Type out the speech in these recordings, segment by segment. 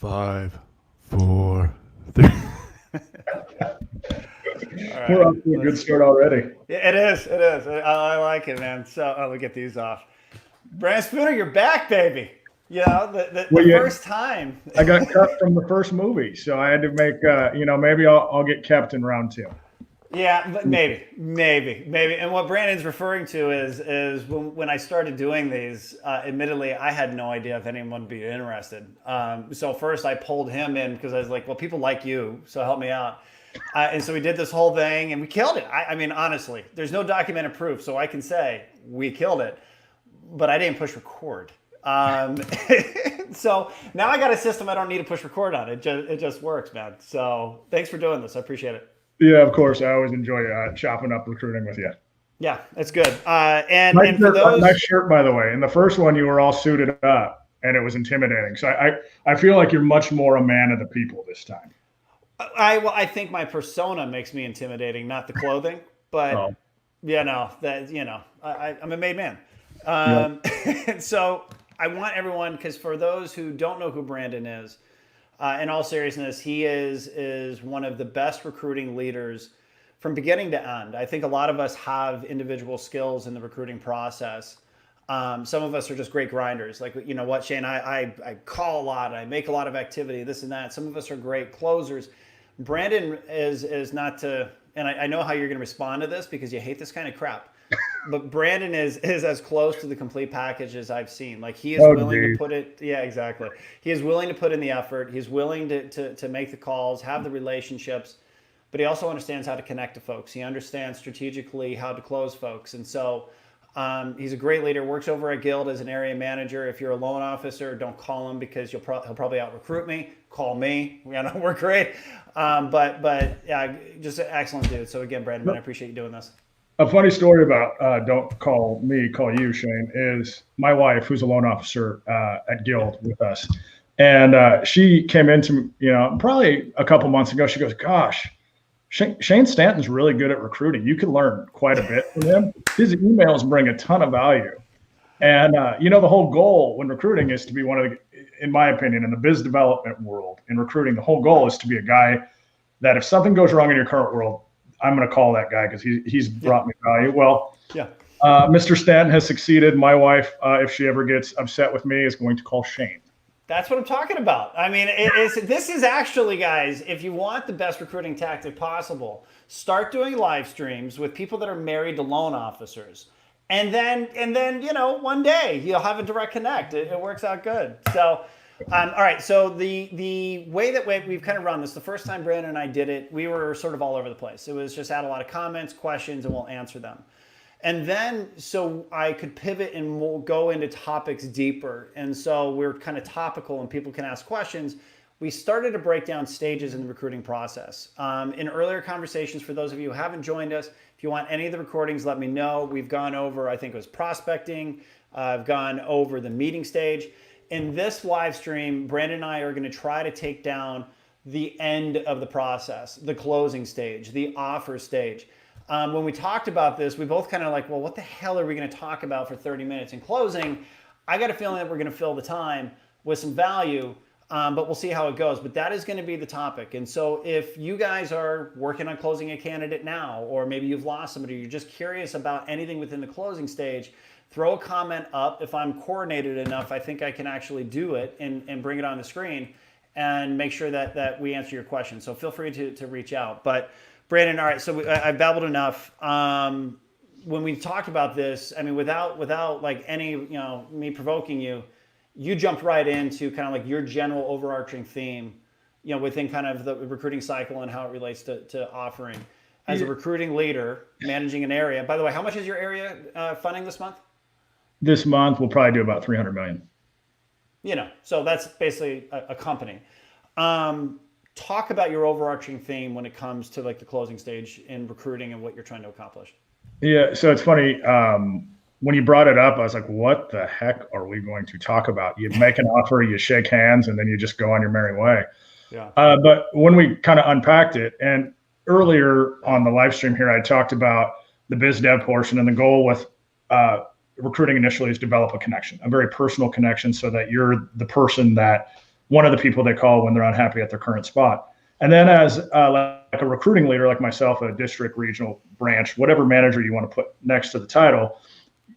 5, 4, 3. We're off to a good start already. Yeah, it is. It is. I like it, man. So let me get these off. Brandon Spooner, you're back, baby. You know, the first time. I got cut from the first movie, so I had to make, maybe I'll get kept in round 2. Yeah, but maybe. And what Brandon's referring to is when I started doing these, admittedly, I had no idea if anyone would be interested. So first I pulled him in because I was like, well, people like you, so help me out. And so we did this whole thing and we killed it. I mean, honestly, there's no documented proof, so I can say we killed it, but I didn't push record. So now I got a system I don't need to push record on. It just works, man. So thanks for doing this. I appreciate it. Yeah, of course. I always enjoy chopping up recruiting with you. Yeah, it's good. And for those, nice shirt, by the way. In the first one, you were all suited up, and it was intimidating. So I feel like you're much more a man of the people this time. I think my persona makes me intimidating, not the clothing. But I'm a made man. And so I want everyone, because for those who don't know who Brandon is, in all seriousness, he is one of the best recruiting leaders from beginning to end. I think a lot of us have individual skills in the recruiting process. Some of us are just great grinders. Like, you know what, Shane, I call a lot, I make a lot of activity, this and that. Some of us are great closers. Brandon is not to, and I know how you're going to respond to this because you hate this kind of crap. But Brandon is as close to the complete package as I've seen. Like, he is willing to put it. Yeah, exactly. He is willing to put in the effort. He's willing to make the calls, have the relationships, but he also understands how to connect to folks. He understands strategically how to close folks. And so he's a great leader, works over at Guild as an area manager. If you're a loan officer, don't call him because he'll probably out recruit me. Call me. We're great. But yeah, just an excellent dude. So again, Brandon, man, I appreciate you doing this. A funny story about don't call me, call you, Shane, is my wife, who's a loan officer at Guild with us. And she came into, probably a couple months ago. She goes, gosh, Shane Stanton's really good at recruiting. You can learn quite a bit from him. His emails bring a ton of value. And, the whole goal when recruiting is to be one of the, in my opinion, in the biz development world, in recruiting, the whole goal is to be a guy that if something goes wrong in your current world, I'm going to call that guy because he's brought me value. Well, Mr. Stanton has succeeded. My wife, if she ever gets upset with me, is going to call Shane. That's what I'm talking about. I mean, this is actually, guys, if you want the best recruiting tactic possible, start doing live streams with people that are married to loan officers. And then one day you'll have a direct connect. It works out good. So, all right. So the way that we've kind of run this, the first time Brandon and I did it, we were sort of all over the place. It was just add a lot of comments, questions, and we'll answer them. And then so I could pivot and we'll go into topics deeper. And so we're kind of topical and people can ask questions. We started to break down stages in the recruiting process. In earlier conversations, for those of you who haven't joined us, if you want any of the recordings, let me know. We've gone over, I think it was prospecting. I've gone over the meeting stage. In this live stream, Brandon and I are going to try to take down the end of the process, the closing stage, the offer stage. When we talked about this, we both kind of like, well, what the hell are we going to talk about for 30 minutes in closing? I got a feeling that we're going to fill the time with some value, but we'll see how it goes. But that is going to be the topic. And so if you guys are working on closing a candidate now, or maybe you've lost somebody, you're just curious about anything within the closing stage, throw a comment up. If I'm coordinated enough, I think I can actually do it and bring it on the screen and make sure that we answer your question. So feel free to reach out. But Brandon, all right, so I've babbled enough. When we talked about this, I mean, without like any, me provoking you, you jumped right into kind of like your general overarching theme, within kind of the recruiting cycle and how it relates to offering. As a recruiting leader, managing an area. By the way, how much is your area funding this month? This month, we'll probably do about $300 million. So that's basically a company. Talk about your overarching theme when it comes to like the closing stage in recruiting and what you're trying to accomplish. Yeah, so it's funny. When you brought it up, I was like, what the heck are we going to talk about? You make an offer, you shake hands, and then you just go on your merry way. Yeah. But when we kind of unpacked it, and earlier on the live stream here, I talked about the biz dev portion, and the goal with recruiting initially is develop a connection, a very personal connection, so that you're the person that one of the people they call when they're unhappy at their current spot. And then as like a recruiting leader like myself, a district, regional, branch, whatever manager you want to put next to the title,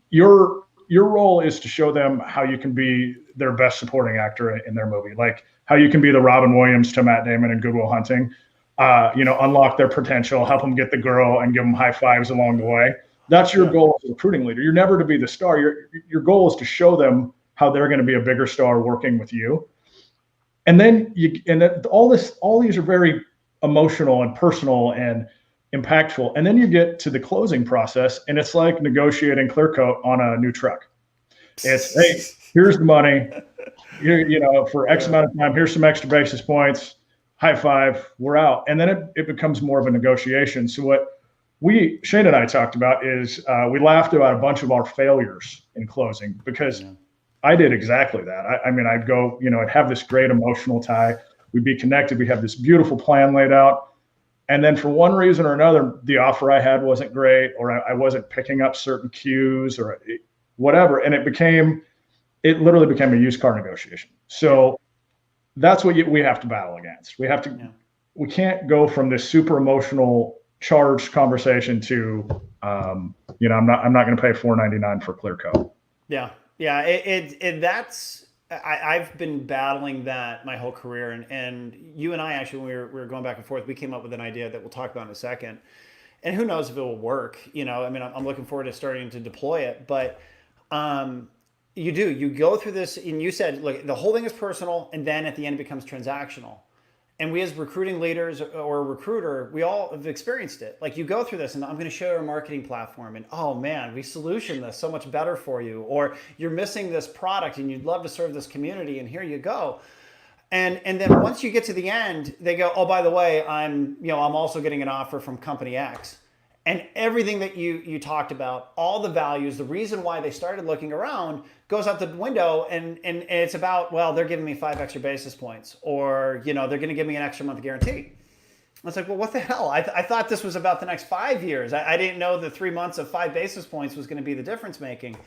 your role is to show them how you can be their best supporting actor in their movie, like how you can be the Robin Williams to Matt Damon in Good Will Hunting. Unlock their potential, help them get the girl, and give them high fives along the way. That's your goal as a recruiting leader. You're never to be the star. Your goal is to show them how they're going to be a bigger star working with you. And then all these are very emotional and personal and impactful. And then you get to the closing process, and it's like negotiating clear coat on a new truck. It's, hey, here's the money. For X amount of time, here's some extra basis points. High five, we're out. And then it becomes more of a negotiation. So what Shane and I talked about is we laughed about a bunch of our failures in closing because I did exactly that. I'd go, I'd have this great emotional tie. We'd be connected. We have this beautiful plan laid out. And then for one reason or another, the offer I had wasn't great, or I wasn't picking up certain cues or whatever. And it literally became a used car negotiation. So that's what we have to battle against. We can't go from this super emotional charged conversation to, I'm not going to pay $4.99 for clear coat. Yeah. Yeah. I've been battling that my whole career. And you and I, actually, when we were going back and forth, we came up with an idea that we'll talk about in a second. And who knows if it will work, I'm looking forward to starting to deploy it, but, you go through this, and you said, look, the whole thing is personal, and then at the end it becomes transactional. And we as recruiting leaders or a recruiter, we all have experienced it. Like, you go through this, and I'm going to show you our marketing platform, and oh man, we solution this so much better for you. Or you're missing this product and you'd love to serve this community, and here you go. And then once you get to the end, they go, oh, by the way, I'm also getting an offer from company X. And everything that you talked about, all the values, the reason why they started looking around goes out the window, and it's about, well, they're giving me 5 extra basis points, or, they're going to give me an extra month guarantee. It's like, well, what the hell? I thought this was about the next 5 years. I didn't know the 3 months of 5 basis points was going to be the difference making.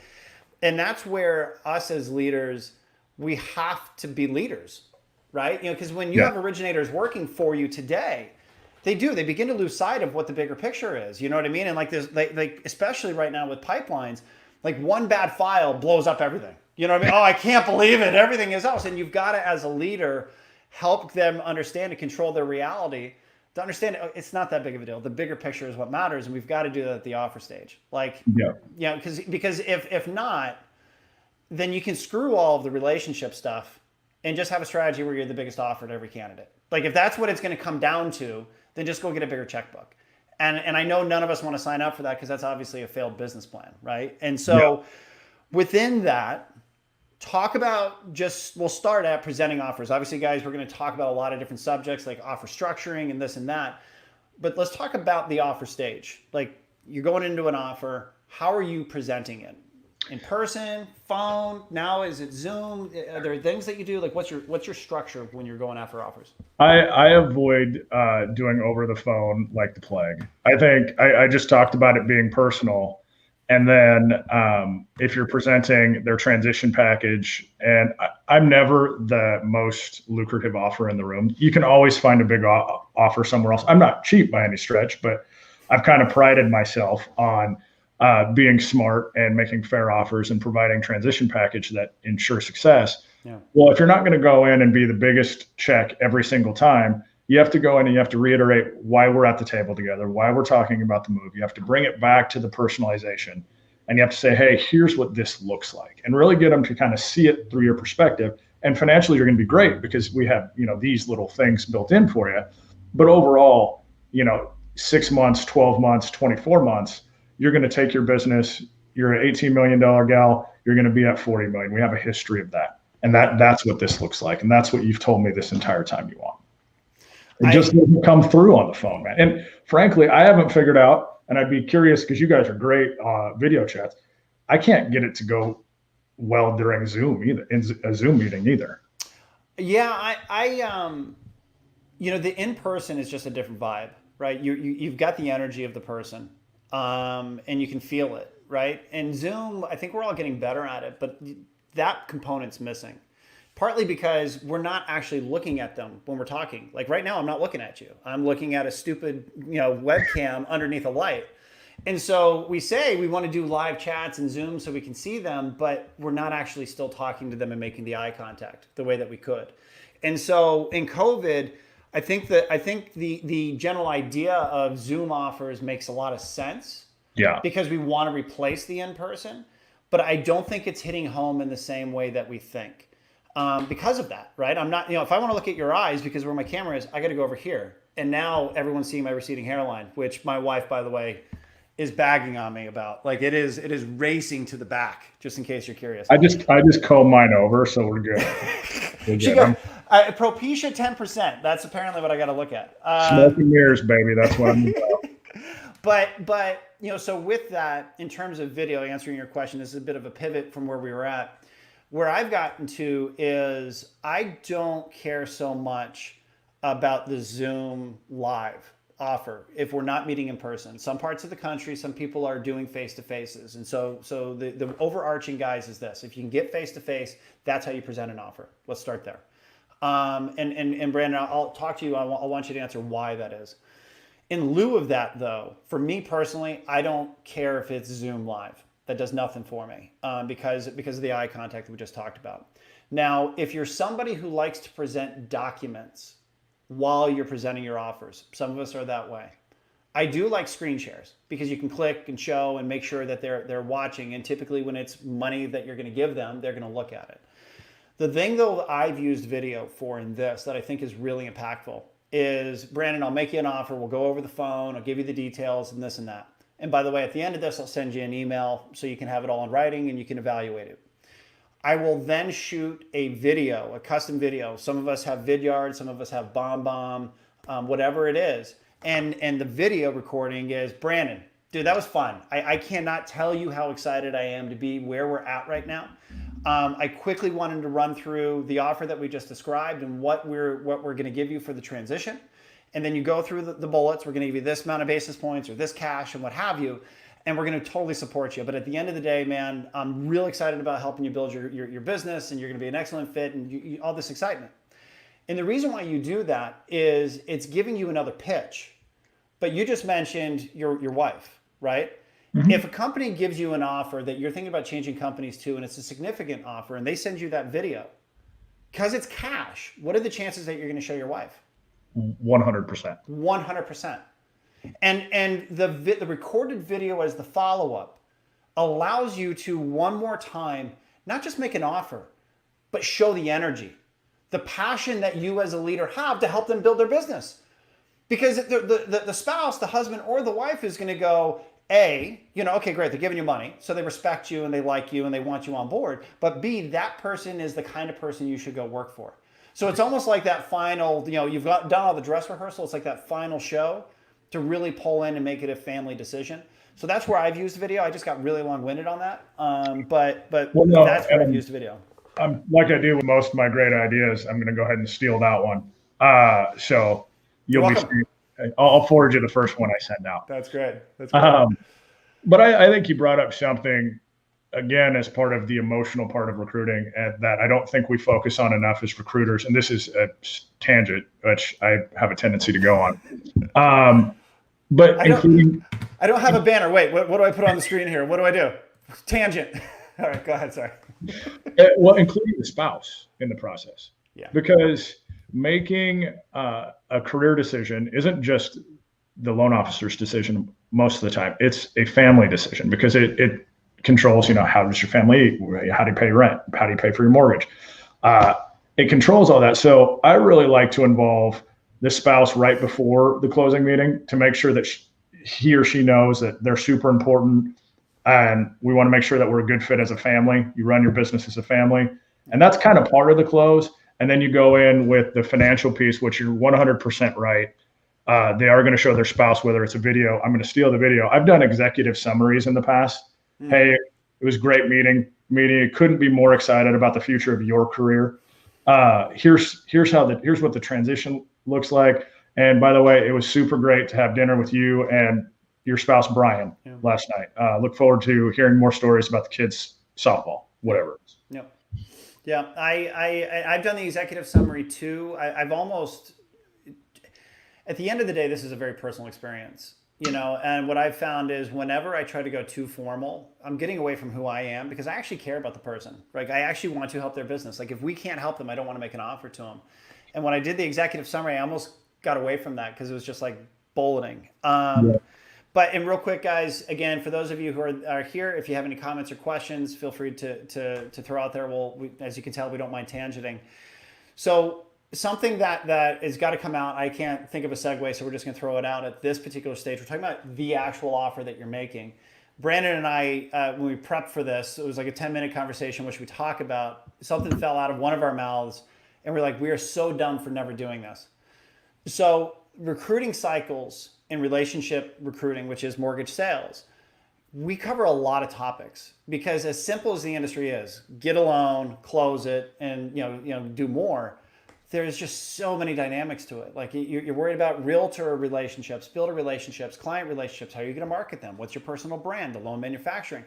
And that's where us as leaders, we have to be leaders, right? Because when you have originators working for you today, they begin to lose sight of what the bigger picture is. You know what I mean? And like this, like especially right now with pipelines, like one bad file blows up everything. You know what I mean? Oh, I can't believe it. Everything is else. And you've got to, as a leader, help them understand and control their reality to understand it's not that big of a deal. The bigger picture is what matters. And we've got to do that at the offer stage. Because if not, then you can screw all of the relationship stuff and just have a strategy where you're the biggest offer to every candidate. Like, if that's what it's going to come down to, then just go get a bigger checkbook. And I know none of us want to sign up for that, because that's obviously a failed business plan, right? And so within that, we'll start at presenting offers. Obviously, guys, we're going to talk about a lot of different subjects like offer structuring and this and that. But let's talk about the offer stage. Like, you're going into an offer. How are you presenting it? In person, phone, now is it Zoom? Are there things that you do? Like, what's your structure when you're going after offers? I avoid doing over the phone like the plague. I think I just talked about it being personal. And then if you're presenting their transition package, and I'm never the most lucrative offer in the room. You can always find a big offer somewhere else. I'm not cheap by any stretch, but I've kind of prided myself on being smart and making fair offers and providing transition package that ensure success. Yeah. Well, if you're not going to go in and be the biggest check every single time, you have to go in and you have to reiterate why we're at the table together, why we're talking about the move. You have to bring it back to the personalization, and you have to say, hey, here's what this looks like, and really get them to kind of see it through your perspective. And financially, you're going to be great because we have, these little things built in for you. But overall, 6 months, 12 months, 24 months, you're going to take your business. You're an $18 million gal. You're going to be at 40 million. We have a history of that. And that's what this looks like. And that's what you've told me this entire time you want. It just doesn't come through on the phone, man. And frankly, I haven't figured out, and I'd be curious because you guys are great video chats. I can't get it to go well during Zoom either, in a Zoom meeting either. Yeah, the in-person is just a different vibe, right? You've got the energy of the person, and you can feel it, right? And Zoom, I think we're all getting better at it, but that component's missing. partly because we're not actually looking at them when we're talking. Like right now, I'm not looking at you. I'm looking at a stupid, webcam underneath a light. And so we say we want to do live chats and Zoom so we can see them, but we're not actually still talking to them and making the eye contact the way that we could. And so in COVID, I think the general idea of Zoom offers makes a lot of sense. Yeah. Because we want to replace the in-person, but I don't think it's hitting home in the same way that we think. Because of that, right? I'm not, if I want to look at your eyes because where my camera is, I got to go over here. And now everyone's seeing my receding hairline, which my wife, by the way, is bagging on me about. Like it is racing to the back, just in case you're curious. I just comb mine over, so we're good. She goes, Propecia 10%. That's apparently what I got to look at. Smoke and mirrors, baby. That's what I'm about. But so with that, in terms of video, answering your question, this is a bit of a pivot from where we were at. Where I've gotten to is I don't care so much about the Zoom live offer if we're not meeting in person. Some parts of the country, some people are doing face-to-faces. And so the overarching, guys, is this. If you can get face-to-face, that's how you present an offer. Let's start there. And Brandon, I'll talk to you. I want you to answer why that is. In lieu of that, though, for me personally, I don't care if it's Zoom live. That does nothing for me because of the eye contact that we just talked about. Now, if you're somebody who likes to present documents while you're presenting your offers, some of us are that way. I do like screen shares because you can click and show and make sure that they're watching. And typically when it's money that you're going to give them, they're going to look at it. The thing, though, that I've used video for in this that I think is really impactful is, Brandon, I'll make you an offer. We'll go over the phone. I'll give you the details and this and that. And by the way, at the end of this, I'll send you an email so you can have it all in writing and you can evaluate it. I will then shoot a video, a custom video. Some of us have Vidyard, some of us have BombBomb, whatever it is. And the video recording is, Brandon, dude, that was fun. I cannot tell you how excited I am to be where we're at right now. I quickly wanted to run through the offer that we just described and what we're going to give you for the transition. And then you go through the bullets. We're going to give you this amount of basis points or this cash and what have you. And we're going to totally support you. But at the end of the day, man, I'm real excited about helping you build your business, and you're going to be an excellent fit and all this excitement. And the reason why you do that is it's giving you another pitch. But you just mentioned your wife, right? Mm-hmm. If a company gives you an offer that you're thinking about changing companies to, and it's a significant offer, and they send you that video, because it's cash, what are the chances that you're going to show your wife? 100%. 100%. And the recorded video as the follow-up allows you to one more time, not just make an offer, but show the energy, the passion that you as a leader have to help them build their business. Because the spouse, the husband or the wife is going to go, A, okay, great, they're giving you money, so they respect you and they like you and they want you on board. But B, that person is the kind of person you should go work for. So it's almost like that final, you've done all the dress rehearsal. It's like that final show to really pull in and make it a family decision. So that's where I've used video. I just got really long-winded on that. But that's where I've used video. Like I do with most of my great ideas, I'm going to go ahead and steal that one. So you'll be, I'll forward you the first one I send out. That's great. That's great. But I think you brought up something, again, as part of the emotional part of recruiting, and that I don't think we focus on enough as recruiters. And this is a tangent, which I have a tendency to go on. But I don't have a banner. Wait, what do I put on the screen here? What do I do? Tangent. All right, go ahead. Sorry. Well, including the spouse in the process. Yeah. Because making a career decision isn't just the loan officer's decision most of the time. It's a family decision because it controls, how does your family eat? How do you pay rent? How do you pay for your mortgage? It controls all that. So I really like to involve the spouse right before the closing meeting to make sure that he or she knows that they're super important. And we want to make sure that we're a good fit as a family. You run your business as a family. And that's kind of part of the close. And then you go in with the financial piece, which you're 100% right. They are going to show their spouse, whether it's a video. I'm going to steal the video. I've done executive summaries in the past. Mm-hmm. Hey, it was great meeting. Couldn't be more excited about the future of your career. Here's what the transition looks like. And by the way, it was super great to have dinner with you and your spouse, Brian, last night. Look forward to hearing more stories about the kids' softball, whatever. Yeah, I've done the executive summary too. I've almost, at the end of the day, this is a very personal experience, you know. And what I've found is whenever I try to go too formal, I'm getting away from who I am because I actually care about the person. Like I actually want to help their business. Like if we can't help them, I don't want to make an offer to them. And when I did the executive summary, I almost got away from that because it was just like bulleting. But and real quick, guys, again, for those of you who are here, if you have any comments or questions, feel free to throw out there. As you can tell, we don't mind tangenting. So something that has got to come out, I can't think of a segue, so we're just going to throw it out at this particular stage. We're talking about the actual offer that you're making. Brandon and I, when we prepped for this, it was like a 10-minute conversation in which we talk about something fell out of one of our mouths, and we're like, we are so dumb for never doing this. So recruiting cycles in relationship recruiting, which is mortgage sales, we cover a lot of topics because as simple as the industry is, get a loan, close it, and do more. There's just so many dynamics to it. Like you're worried about realtor relationships, builder relationships, client relationships. How are you going to market them? What's your personal brand? The loan manufacturing,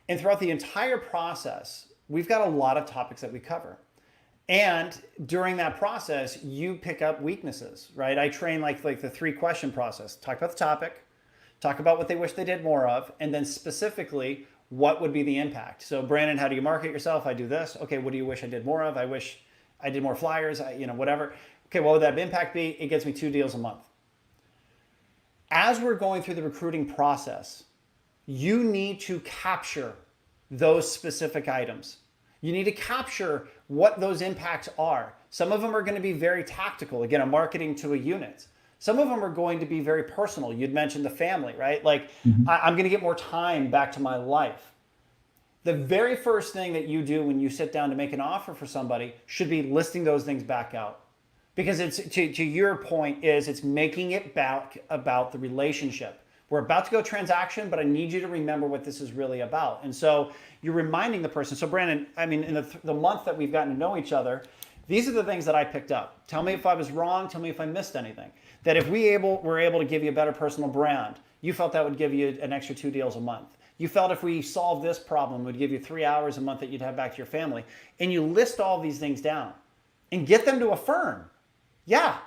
and throughout the entire process, we've got a lot of topics that we cover. And during that process, you pick up weaknesses, right? I train like the 3-question process. Talk about the topic, talk about what they wish they did more of, and then specifically, what would be the impact? So Brandon, how do you market yourself? I do this. Okay, what do you wish I did more of? I wish I did more flyers, whatever. Okay, what would that impact be? It gets me 2 deals a month. As we're going through the recruiting process, you need to capture those specific items. You need to capture what those impacts are. Some of them are going to be very tactical. Again, I'm marketing to a unit. Some of them are going to be very personal. You'd mentioned the family, right? Like I'm going to get more time back to my life. The very first thing that you do when you sit down to make an offer for somebody should be listing those things back out. Because it's to your point is it's making it back about the relationship. We're about to go transaction, but I need you to remember what this is really about. And so you're reminding the person. So Brandon, I mean, in the month that we've gotten to know each other, these are the things that I picked up. Tell me if I was wrong. Tell me if I missed anything. That if we're able to give you a better personal brand, you felt that would give you an extra 2 deals a month. You felt if we solved this problem, it would give you 3 hours a month that you'd have back to your family. And you list all these things down and get them to affirm. Yeah,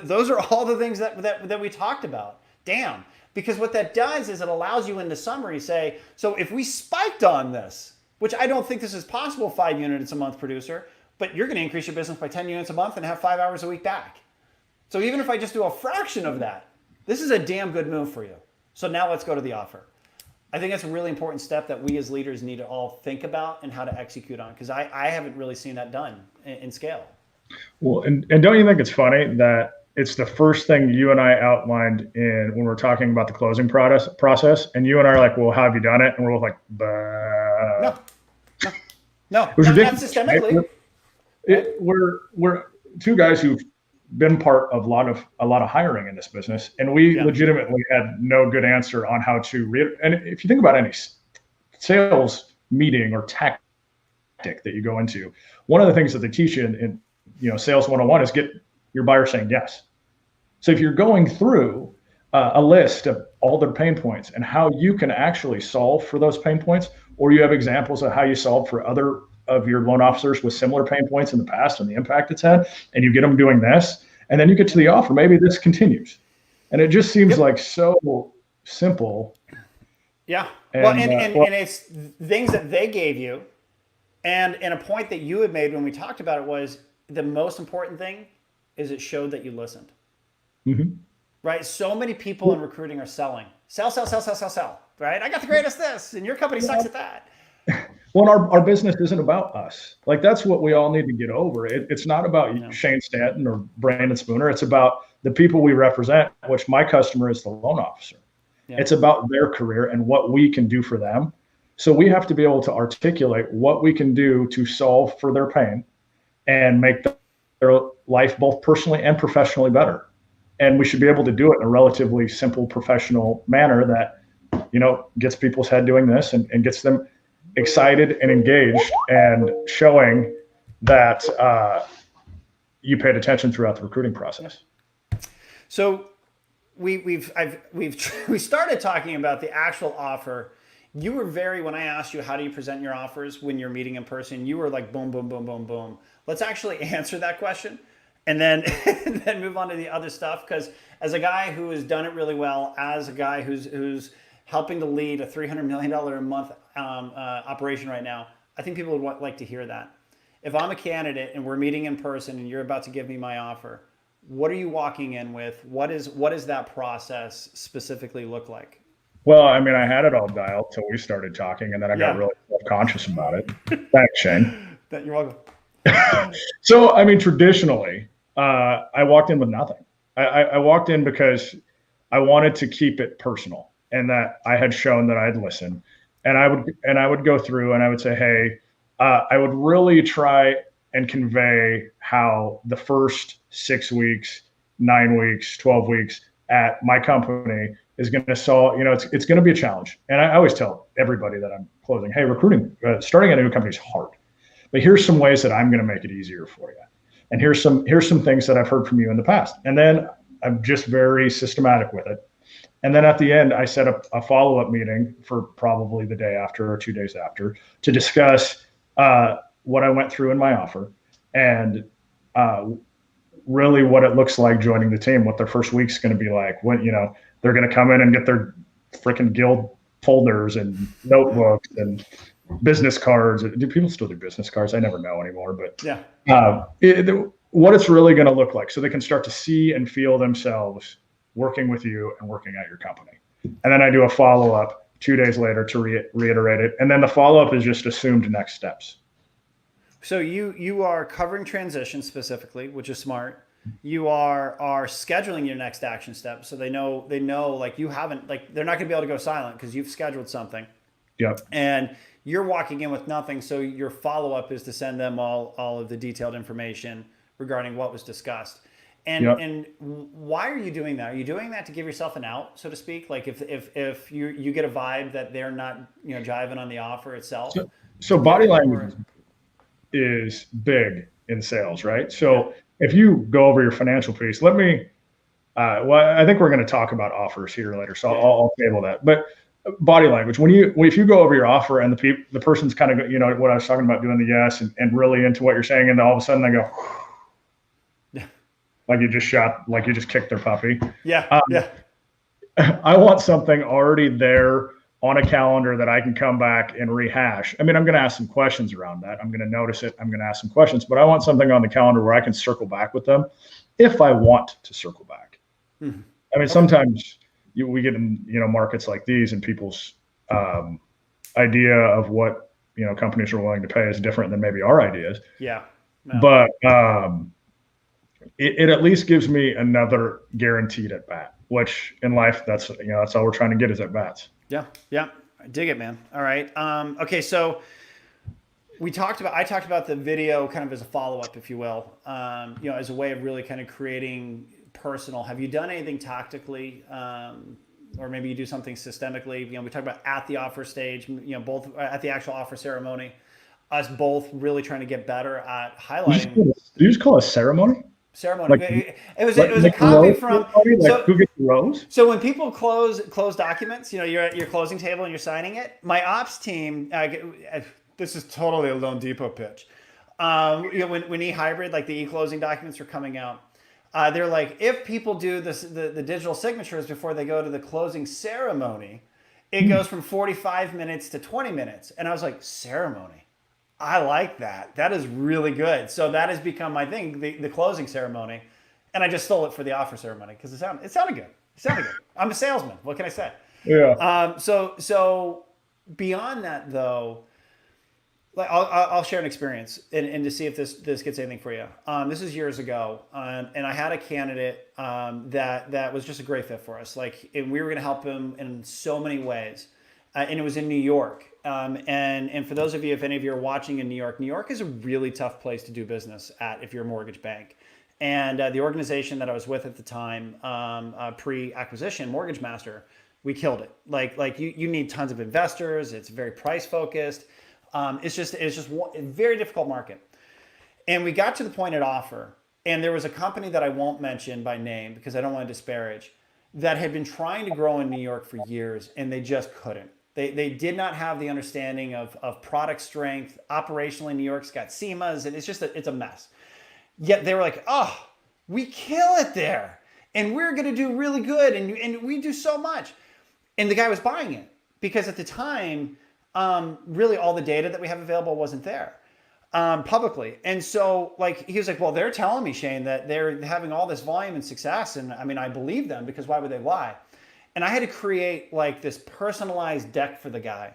those are all the things that we talked about. Damn. Because what that does is it allows you in the summary say, so if we spiked on this, which I don't think this is possible, 5 units a month producer, but you're going to increase your business by 10 units a month and have 5 hours a week back. So even if I just do a fraction of that, this is a damn good move for you. So now let's go to the offer. I think that's a really important step that we as leaders need to all think about and how to execute on, because I haven't really seen that done in scale. Well, and don't you think it's funny that it's the first thing you and I outlined when we're talking about the closing process, and you and I are like, well, how have you done it? And we're both like, bah. No, not systemically. We're 2 guys who've been part of a lot of hiring in this business, and we legitimately had no good answer on how to and if you think about any sales meeting or tactic that you go into, one of the things that they teach you in sales 101 is get your buyer saying yes. So if you're going through a list of all their pain points and how you can actually solve for those pain points, or you have examples of how you solved for other of your loan officers with similar pain points in the past and the impact it's had, and you get them doing this, and then you get to the offer, maybe this continues. And it just seems like so simple. Yeah. And it's things that they gave you. And a point that you had made when we talked about it was the most important thing is it showed that you listened. Mm-hmm. Right? So many people in recruiting are selling. Sell. Right? I got the greatest this, and your company sucks at that. Well, our business isn't about us. Like, that's what we all need to get over. It's not about Shane Stanton or Brandon Spooner. It's about the people we represent, which my customer is the loan officer. Yeah. It's about their career and what we can do for them. So we have to be able to articulate what we can do to solve for their pain and make their life both personally and professionally better. And we should be able to do it in a relatively simple, professional manner that, gets people's head doing this and gets them excited and engaged and showing that you paid attention throughout the recruiting process. So we started talking about the actual offer You were when I asked you, how do you present your offers when you're meeting in person, you were like, boom, boom, boom, boom, boom. Let's actually answer that question and then, and then move on to the other stuff. Because as a guy who has done it really well, as a guy who's helping to lead a $300 million a month operation right now, I think people would like to hear that. If I'm a candidate and we're meeting in person and you're about to give me my offer, what are you walking in with? What is that process specifically look like? Well, I mean, I had it all dialed till we started talking, and then I got really self-conscious about it. Thanks, Shane. You're welcome. So, I mean, traditionally, I walked in with nothing. I walked in because I wanted to keep it personal, and that I had shown that I'd listen, and I would go through and I would say, hey, I would really try and convey how the first 6 weeks, 9 weeks, 12 weeks at my company is going to solve, it's going to be a challenge. And I always tell everybody that I'm closing, hey, recruiting, starting a new company is hard, but here's some ways that I'm going to make it easier for you. And here's some things that I've heard from you in the past. And then I'm just very systematic with it. And then at the end, I set up a follow-up meeting for probably the day after or 2 days after to discuss what I went through in my offer and really what it looks like joining the team, what their first week's going to be like, when, they're going to come in and get their freaking guild folders and notebooks and business cards. Do people still do business cards? I never know anymore, but what it's really going to look like so they can start to see and feel themselves working with you and working at your company. And then I do a follow-up 2 days later to reiterate it. And then the follow-up is just assumed next steps. So you are covering transition specifically, which is smart. You are scheduling your next action step. So they know like you haven't, like they're not going to be able to go silent because you've scheduled something. Yep. And you're walking in with nothing. So your follow-up is to send them all of the detailed information regarding what was discussed. And why are you doing that? Are you doing that to give yourself an out, so to speak? Like if you get a vibe that they're not, jiving on the offer itself. So body language is big in sales, right? So if you go over your financial piece, let me, I think we're going to talk about offers here later. So I'll table that, but body language, if you go over your offer and the person's kind of, what I was talking about, doing the yes and really into what you're saying. And then all of a sudden they go, like you just kicked their puppy. Yeah. I want something already there on a calendar that I can come back and rehash. I mean, I'm going to ask some questions around that. I'm going to notice it. I'm going to ask some questions, but I want something on the calendar where I can circle back with them if I want to circle back. Mm-hmm. I mean, sometimes we get in, markets like these and people's idea of what, companies are willing to pay is different than maybe our ideas. Yeah. No. But it at least gives me another guaranteed at bat, which in life, that's all we're trying to get is at bats. Yeah. I dig it, man. All right. Okay. So I talked about the video kind of as a follow-up, if you will, as a way of really kind of creating personal. Have you done anything tactically, or maybe you do something systemically? We talked about at the offer stage, both at the actual offer ceremony, us both really trying to get better at highlighting. Did you just call it ceremony? Ceremony. It was a copy from. Who gets the rose? So when people close documents, you're at your closing table and you're signing it. My ops team, this is totally a Loan Depot pitch. When e-hybrid, like the e-closing documents are coming out, they're like, if people do this, the digital signatures before they go to the closing ceremony, it goes from 45 minutes to 20 minutes. And I was like, ceremony. I like that. That is really good. So that has become my thing, the closing ceremony. And I just stole it for the offer ceremony because it sounded good. I'm a salesman. What can I say? Yeah. So beyond that though, like I'll share an experience and to see if this gets anything for you. This is years ago, and I had a candidate that was just a great fit for us. And we were going to help him in so many ways, and it was in New York. And for those of you, if any of you are watching in New York is a really tough place to do business at if you're a mortgage bank. And the organization that I was with at the time, pre-acquisition, Mortgage Master, we killed it. Like you need tons of investors. It's very price focused. It's just a very difficult market. And we got to the point at offer, and there was a company that I won't mention by name because I don't want to disparage, that had been trying to grow in New York for years, and they just couldn't. They did not have the understanding of product strength. Operationally, New York's got SEMAs, and it's a mess. Yet they were like, oh, we kill it there. And we're going to do really good. And we do so much. And the guy was buying it because at the time, really all the data that we have available wasn't there publicly. And so like, he was like, well, they're telling me, Shane, that they're having all this volume and success. And I mean, I believe them because why would they lie? And I had to create like this personalized deck for the guy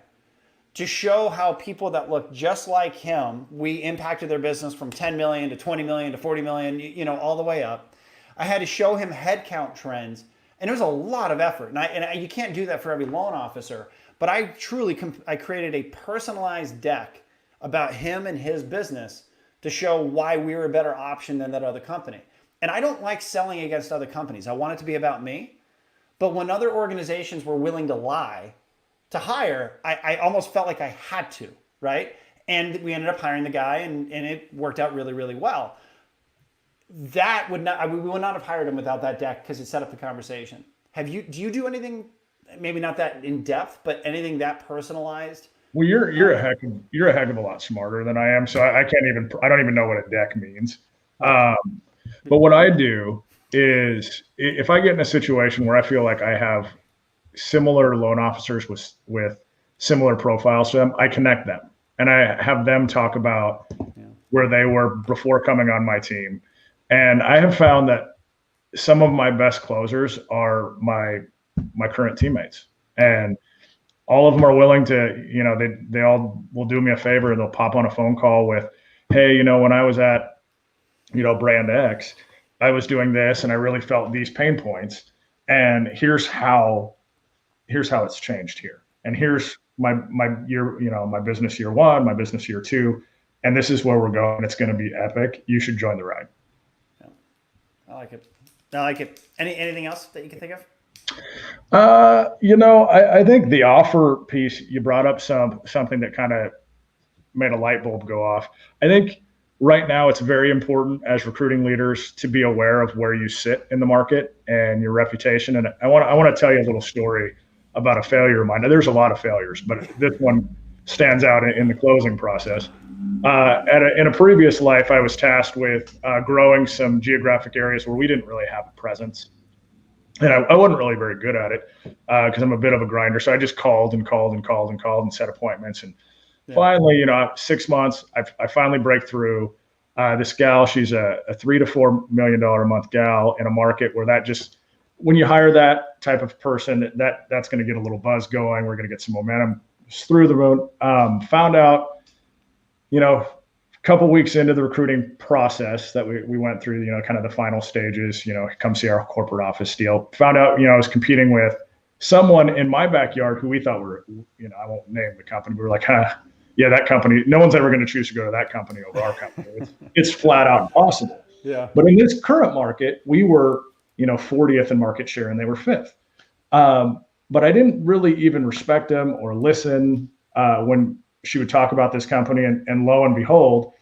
to show how people that look just like him, we impacted their business from 10 million to 20 million to 40 million, you know, all the way up. I had to show him headcount trends, and it was a lot of effort. And you can't do that for every loan officer, but I created a personalized deck about him and his business to show why we were a better option than that other company. And I don't like selling against other companies. I want it to be about me. But when other organizations were willing to lie to hire, I almost felt like I had to, right? And we ended up hiring the guy, and it worked out really, really well. We would not have hired him without that deck because it set up the conversation. Do you do anything, maybe not that in depth, but anything that personalized? Well, you're a heck of a lot smarter than I am. So I don't even know what a deck means. But what I do is if I get in a situation where I feel like I have similar loan officers with similar profiles to them, I connect them and I have them talk about where they were before coming on my team. And I have found that some of my best closers are my current teammates, and all of them are willing to, you know, they all will do me a favor and they'll pop on a phone call with, hey, you know, when I was at, you know, brand X, I was doing this and I really felt these pain points, and here's how it's changed here. And here's my year, you know, my business year 1, my business year 2, and this is where we're going. It's going to be epic. You should join the ride. Yeah. I like it. Anything else that you can think of? You know, I think the offer piece, you brought up something that kind of made a light bulb go off. I think right now it's very important as recruiting leaders to be aware of where you sit in the market and your reputation. And I want to tell you a little story about a failure of mine. Now, there's a lot of failures, but this one stands out in the closing process. In a previous life, I was tasked with growing some geographic areas where we didn't really have a presence. And I wasn't really very good at it because I'm a bit of a grinder. So I just called and set appointments. And finally, you know, 6 months, I finally break through. This gal, she's a $3 to $4 million a month gal in a market where that just, when you hire that type of person, that's going to get a little buzz going. We're going to get some momentum. Just through the moon. Found out, you know, a couple weeks into the recruiting process that we went through, you know, kind of the final stages, you know, come see our corporate office deal. Found out, you know, I was competing with someone in my backyard who we thought were, you know, I won't name the company. We were like, yeah, that company, no one's ever going to choose to go to that company over our company. It's flat out impossible. Yeah. But in this current market, we were, you know, 40th in market share and they were 5th. But I didn't really even respect them or listen when she would talk about this company, and lo and behold,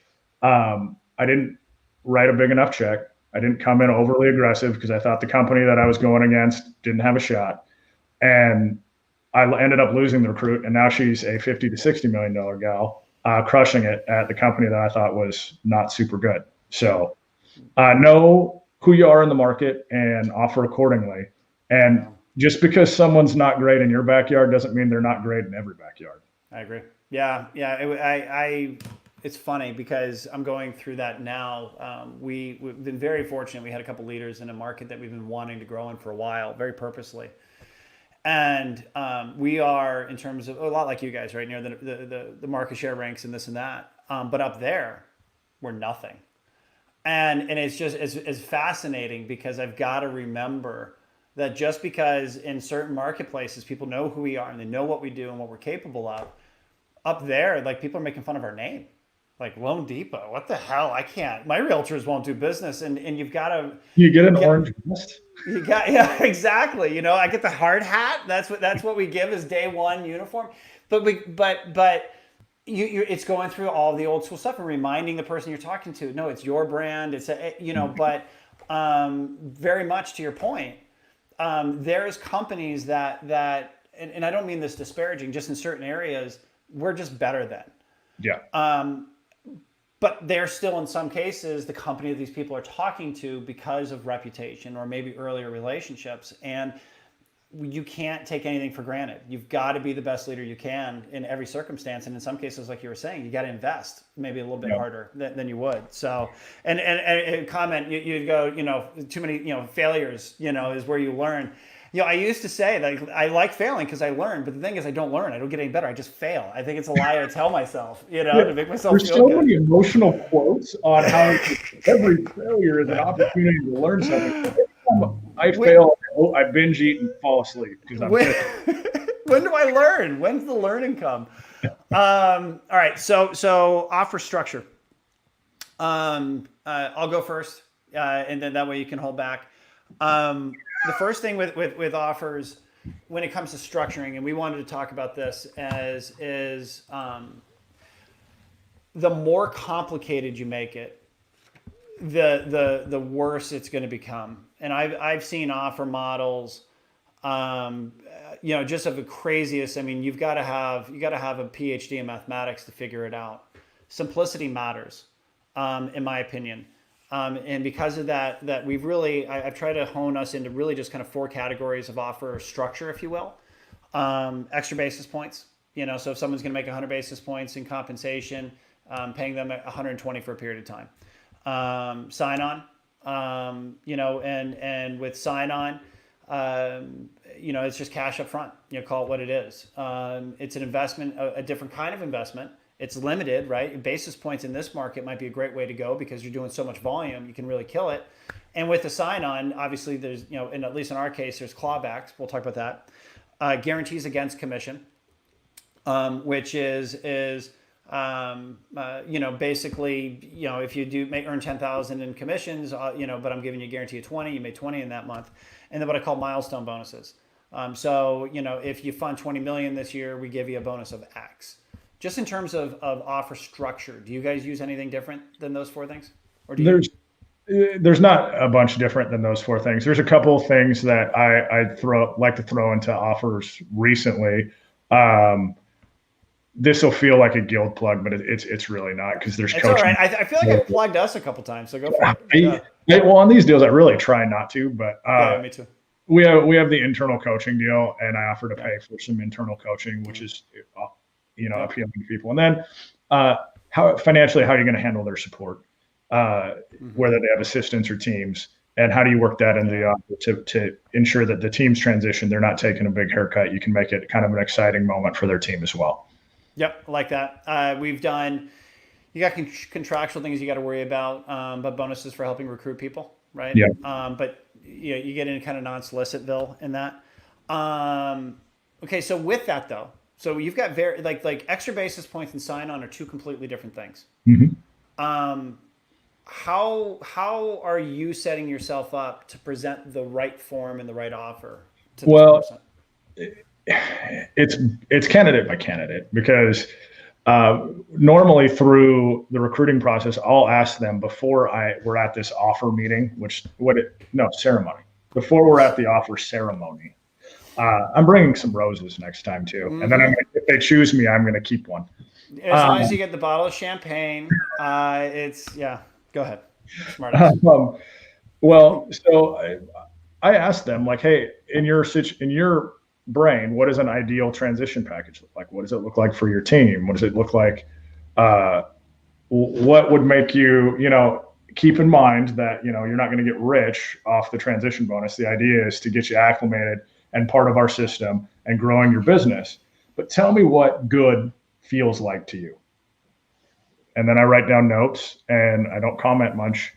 I didn't write a big enough check. I didn't come in overly aggressive because I thought the company that I was going against didn't have a shot. And I ended up losing the recruit, and now she's a $50 to $60 million gal, crushing it at the company that I thought was not super good. So know who you are in the market and offer accordingly. And just because someone's not great in your backyard doesn't mean they're not great in every backyard. I agree. Yeah. It's funny because I'm going through that now. We've been very fortunate. We had a couple leaders in a market that we've been wanting to grow in for a while, very purposely. And we are, in terms of, a lot like you guys, right near the market share ranks and this and that. But up there, we're nothing. And it's just it's fascinating because I've got to remember that just because in certain marketplaces people know who we are and they know what we do and what we're capable of, up there, like, people are making fun of our name. Like, Loan Depot, what the hell? I can't. My realtors won't do business, and you've got to. You get an orange vest. You got, yeah, exactly. You know, I get the hard hat. That's what we give as day one uniform. But it's going through all the old school stuff and reminding the person you're talking to, no, it's your brand. It's but very much to your point, there's companies that and I don't mean this disparaging, just in certain areas, we're just better than. Yeah. But they're still, in some cases, the company that these people are talking to because of reputation or maybe earlier relationships. And you can't take anything for granted. You've got to be the best leader you can in every circumstance. And in some cases, like you were saying, you got to invest maybe a little bit harder than you would. So, and comment, you go, too many, failures, is where you learn. I used to say that I like failing because I learn, but the thing is I don't learn. I don't get any better. I just fail. I think it's a lie I tell myself, to make myself There's feel so good. many emotional quotes on how every failure is an opportunity to learn something. Every time I fail, I binge eat and fall asleep because I'm when do I learn? When's the learning come? All right. So offer structure. I'll go first, and then that way you can hold back. The first thing with offers when it comes to structuring, and we wanted to talk about this, is the more complicated you make it, the worse it's going to become. And I've seen offer models, just of the craziest. I mean, you got to have a PhD in mathematics to figure it out. Simplicity matters, in my opinion. And because of that we've really, I've tried to hone us into really just kind of 4 categories of offer structure, if you will. Extra basis points, so if someone's going to make 100 basis points in compensation, paying them 120 for a period of time. Sign on, and with sign on, it's just cash up front, call it what it is. It's an investment, a different kind of investment. It's limited, right? Basis points in this market might be a great way to go because you're doing so much volume, you can really kill it. And with the sign-on, obviously there's, and at least in our case, there's clawbacks. We'll talk about that. Guarantees against commission, which is basically, if you do earn 10,000 in commissions, but I'm giving you a guarantee of 20, you made 20 in that month. And then what I call milestone bonuses. So if you fund 20 million this year, we give you a bonus of X. Just in terms of offer structure, do you guys use anything different than those 4 things? Or do there's not a bunch different than those 4 things. There's a couple of things that I like to throw into offers recently. This will feel like a guild plug, but it's really not because there's coaching. All right. I feel like I've plugged us a couple times, so go for it. Well, on these deals, I really try not to, but me too. We have the internal coaching deal, and I offer to pay for some internal coaching, which is appealing to people. And then how financially, how are you going to handle their support, whether they have assistants or teams, and how do you work that into the offer to ensure that the team's transition, they're not taking a big haircut. You can make it kind of an exciting moment for their team as well. Yep, I like that. We've done, you got contractual things you got to worry about, but bonuses for helping recruit people, right? Yeah. But you get into kind of non-solicitville in that. Okay, so with that though, so you've got very like extra basis points and sign-on are 2 completely different things. Mm-hmm. How are you setting yourself up to present the right form and the right offer to this person? It's candidate by candidate because normally through the recruiting process, I'll ask them before we're at this offer meeting, ceremony. Before we're at the offer ceremony, I'm bringing some roses next time too, and then if they choose me, I'm going to keep one. As long as you get the bottle of champagne, Go ahead. Smart. Well, so I asked them like, hey, in your brain, what does an ideal transition package look like? What does it look like for your team? What does it look like? What would make you, keep in mind that, you're not going to get rich off the transition bonus. The idea is to get you acclimated and part of our system and growing your business. But tell me what good feels like to you. And then I write down notes and I don't comment much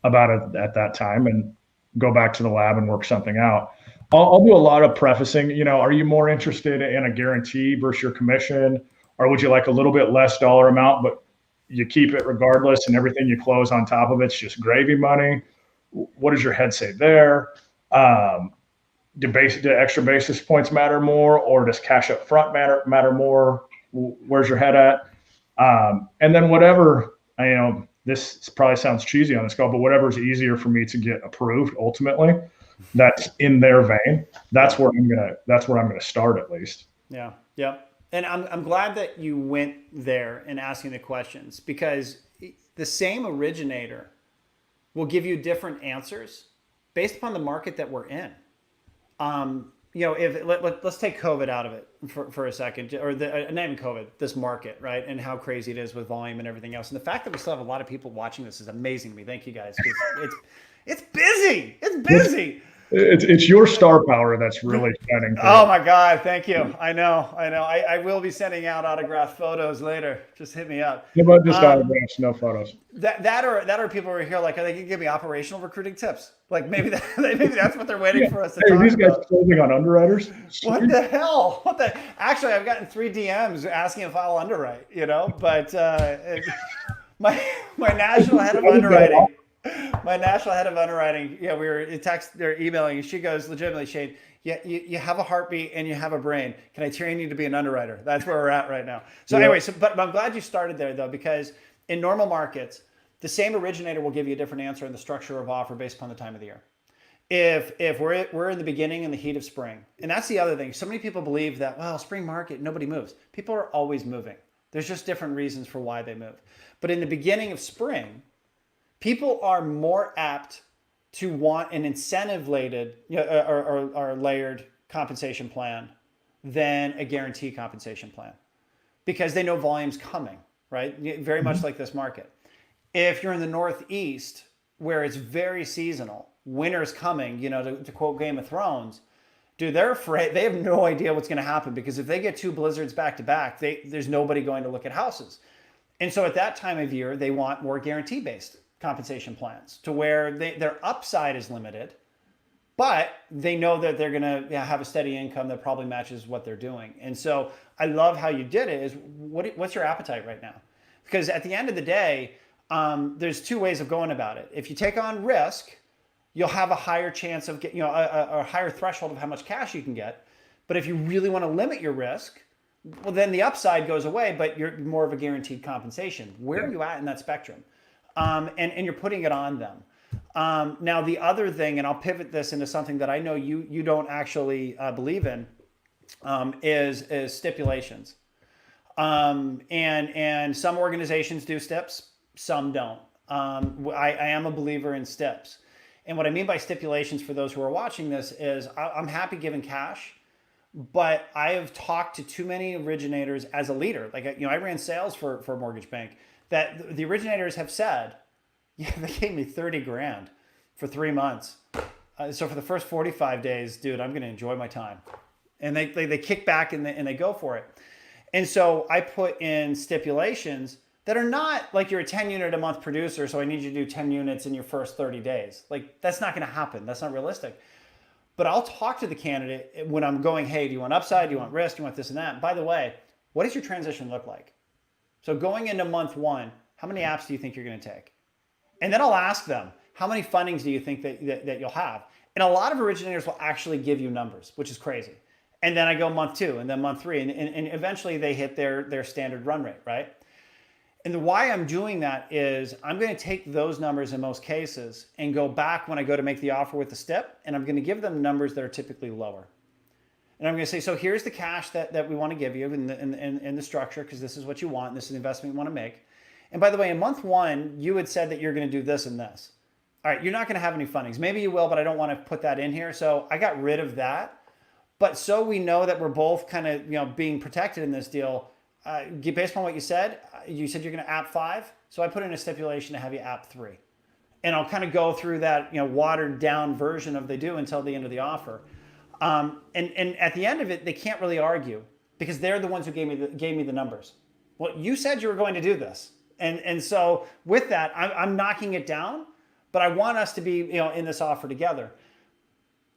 about it at that time and go back to the lab and work something out. I'll do a lot of prefacing, are you more interested in a guarantee versus your commission? Or would you like a little bit less dollar amount, but you keep it regardless and everything you close on top of it's just gravy money? What does your head say there? Do extra basis points matter more, or does cash up front matter more? Where's your head at? And then whatever, this probably sounds cheesy on this call, but whatever is easier for me to get approved ultimately. that's in their vein, that's where I'm gonna start at least. Yeah. Yep. And I'm glad that you went there and asking the questions, because the same originator will give you different answers based upon the market that we're in. If let's take COVID out of it for a second, or not even COVID, this market, right? And how crazy it is with volume and everything else. And the fact that we still have a lot of people watching this is amazing to me. Thank you guys. It's busy. It's busy. It's your star power that's really shining through. Oh my God, thank you. I know. I will be sending out autographed photos later. Just hit me up. How about just autographs, no photos? That are people who are here like, are they gonna give me operational recruiting tips? Like maybe that's what they're waiting for us to talk these guys about. closing on underwriters? What the hell? Actually, I've gotten 3 DMs asking if I'll underwrite, but my national head of underwriting. My national head of underwriting, we were emailing, and she goes, legitimately, Shane, you have a heartbeat and you have a brain. Can I train you to be an underwriter? That's where we're at right now. So anyway, but I'm glad you started there though, because in normal markets, the same originator will give you a different answer in the structure of offer based upon the time of the year. If we're in the beginning in the heat of spring, and that's the other thing. So many people believe that, well, spring market, nobody moves. People are always moving. There's just different reasons for why they move. But in the beginning of spring, people are more apt to want an incentive-laden or layered compensation plan than a guarantee compensation plan, because they know volume's coming, right? Very much like this market. If you're in the Northeast, where it's very seasonal, winter's coming, to quote Game of Thrones, dude, they're afraid. They have no idea what's going to happen, because if they get 2 blizzards back to back, there's nobody going to look at houses. And so at that time of year, they want more guarantee-based compensation plans, to where their upside is limited, but they know that they're going to have a steady income that probably matches what they're doing. And so I love how you did it. Is what's your appetite right now? Because at the end of the day, there's 2 ways of going about it. If you take on risk, you'll have a higher chance of getting, a higher threshold of how much cash you can get. But if you really want to limit your risk, well, then the upside goes away, but you're more of a guaranteed compensation. Where are you at in that spectrum? And you're putting it on them. Now, the other thing, and I'll pivot this into something that I know you don't actually believe in, is stipulations. And some organizations do STIPs, some don't. I am a believer in STIPs. And what I mean by stipulations, for those who are watching this, is I'm happy giving cash, but I have talked to too many originators as a leader. Like, I ran sales for a mortgage bank, that the originators have said, they gave me 30 grand for 3 months. So for the first 45 days, dude, I'm going to enjoy my time. And they kick back and they go for it. And so I put in stipulations that are not like, you're a 10 unit a month producer, so I need you to do 10 units in your first 30 days. Like, that's not going to happen. That's not realistic. But I'll talk to the candidate when I'm going, hey, do you want upside? Do you want risk? Do you want this and that? And by the way, what does your transition look like? So going into month 1, how many apps do you think you're going to take? And then I'll ask them, how many fundings do you think that you'll have? And a lot of originators will actually give you numbers, which is crazy. And then I go month 2 and then month 3, and eventually they hit their standard run rate, right? And the why I'm doing that is I'm going to take those numbers in most cases and go back when I go to make the offer with the STIP, and I'm going to give them numbers that are typically lower. And I'm going to say, so here's the cash that we want to give you in the structure, because this is what you want, and this is the investment you want to make. And by the way, in month 1, you had said that you're going to do this and this. All right, you're not going to have any fundings. Maybe you will, but I don't want to put that in here. So I got rid of that. But so we know that we're both kind of being protected in this deal, based on what you said you're going to app 5. So I put in a stipulation to have you app 3. And I'll kind of go through that watered down version of they do until the end of the offer. And at the end of it, they can't really argue, because they're the ones who gave me the numbers. Well, you said you were going to do this. And so with that, I'm knocking it down, but I want us to be in this offer together.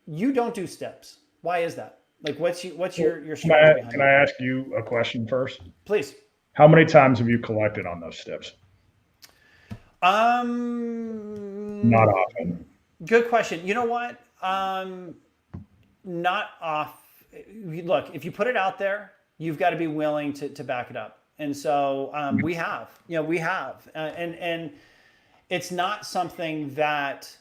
You don't do STIPs. Why is that? Like, what's your strategy behind it? Can I ask you a question first? Please. How many times have you collected on those STIPs? Not often. Good question. You know what? Not off. Look, if you put it out there, you've got to be willing to back it up. And so we have, and it's not something that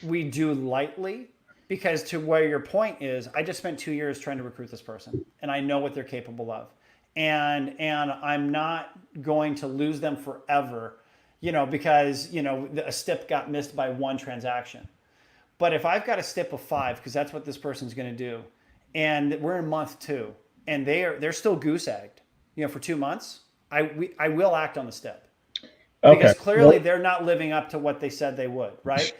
we do lightly. because to where your point is, I just spent 2 years trying to recruit this person, and I know what they're capable of, and I'm not going to lose them forever, because a stip got missed by one transaction. But if I've got a stip of 5, because that's what this person's going to do, and we're in month 2, and they're still goose egged, for 2 months, I will act on the stip. Okay. Because clearly they're not living up to what they said they would, right?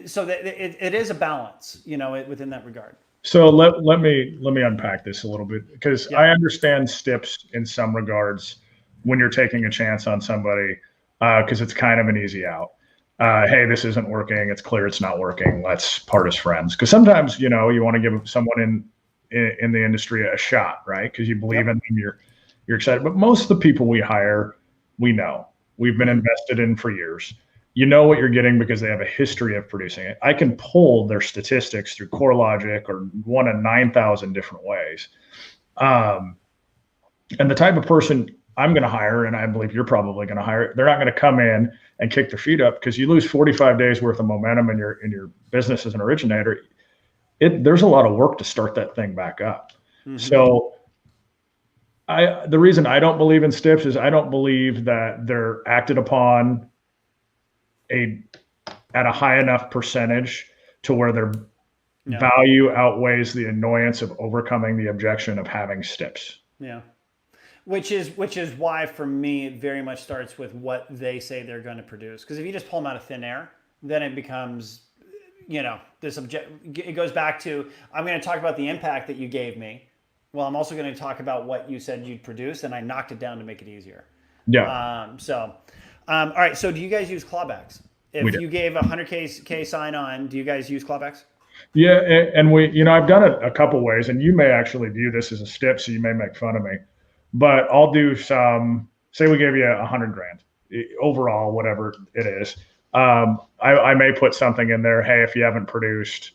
So that it is a balance, within that regard. So let me unpack this a little bit, because I understand stips in some regards when you're taking a chance on somebody, because it's kind of an easy out. Hey, this isn't working. It's clear it's not working. Let's part as friends. Because sometimes, you want to give someone in the industry a shot, right? Because you believe in them, you're excited. But most of the people we hire, we know. We've been invested in for years. You know what you're getting because they have a history of producing it. I can pull their statistics through CoreLogic or one of 9,000 different ways. And the type of person I'm going to hire, and I believe you're probably going to hire, they're not going to come in and kick their feet up, because you lose 45 days worth of momentum in your business as an originator. There's a lot of work to start that thing back up. Mm-hmm. So the reason I don't believe in stips is I don't believe that they're acted upon at a high enough percentage to where their value outweighs the annoyance of overcoming the objection of having stips. Yeah. Which is why, for me, it very much starts with what they say they're going to produce. Because if you just pull them out of thin air, then it becomes, it goes back to, I'm going to talk about the impact that you gave me. Well, I'm also going to talk about what you said you'd produce, and I knocked it down to make it easier. Yeah. All right. So do you guys use clawbacks? If you gave 100K sign on, do you guys use clawbacks? Yeah. And I've done it a couple ways, and you may actually view this as a stip, so you may make fun of me, but I'll do say we gave you $100,000 overall, whatever it is. I may put something in there. Hey, if you haven't produced,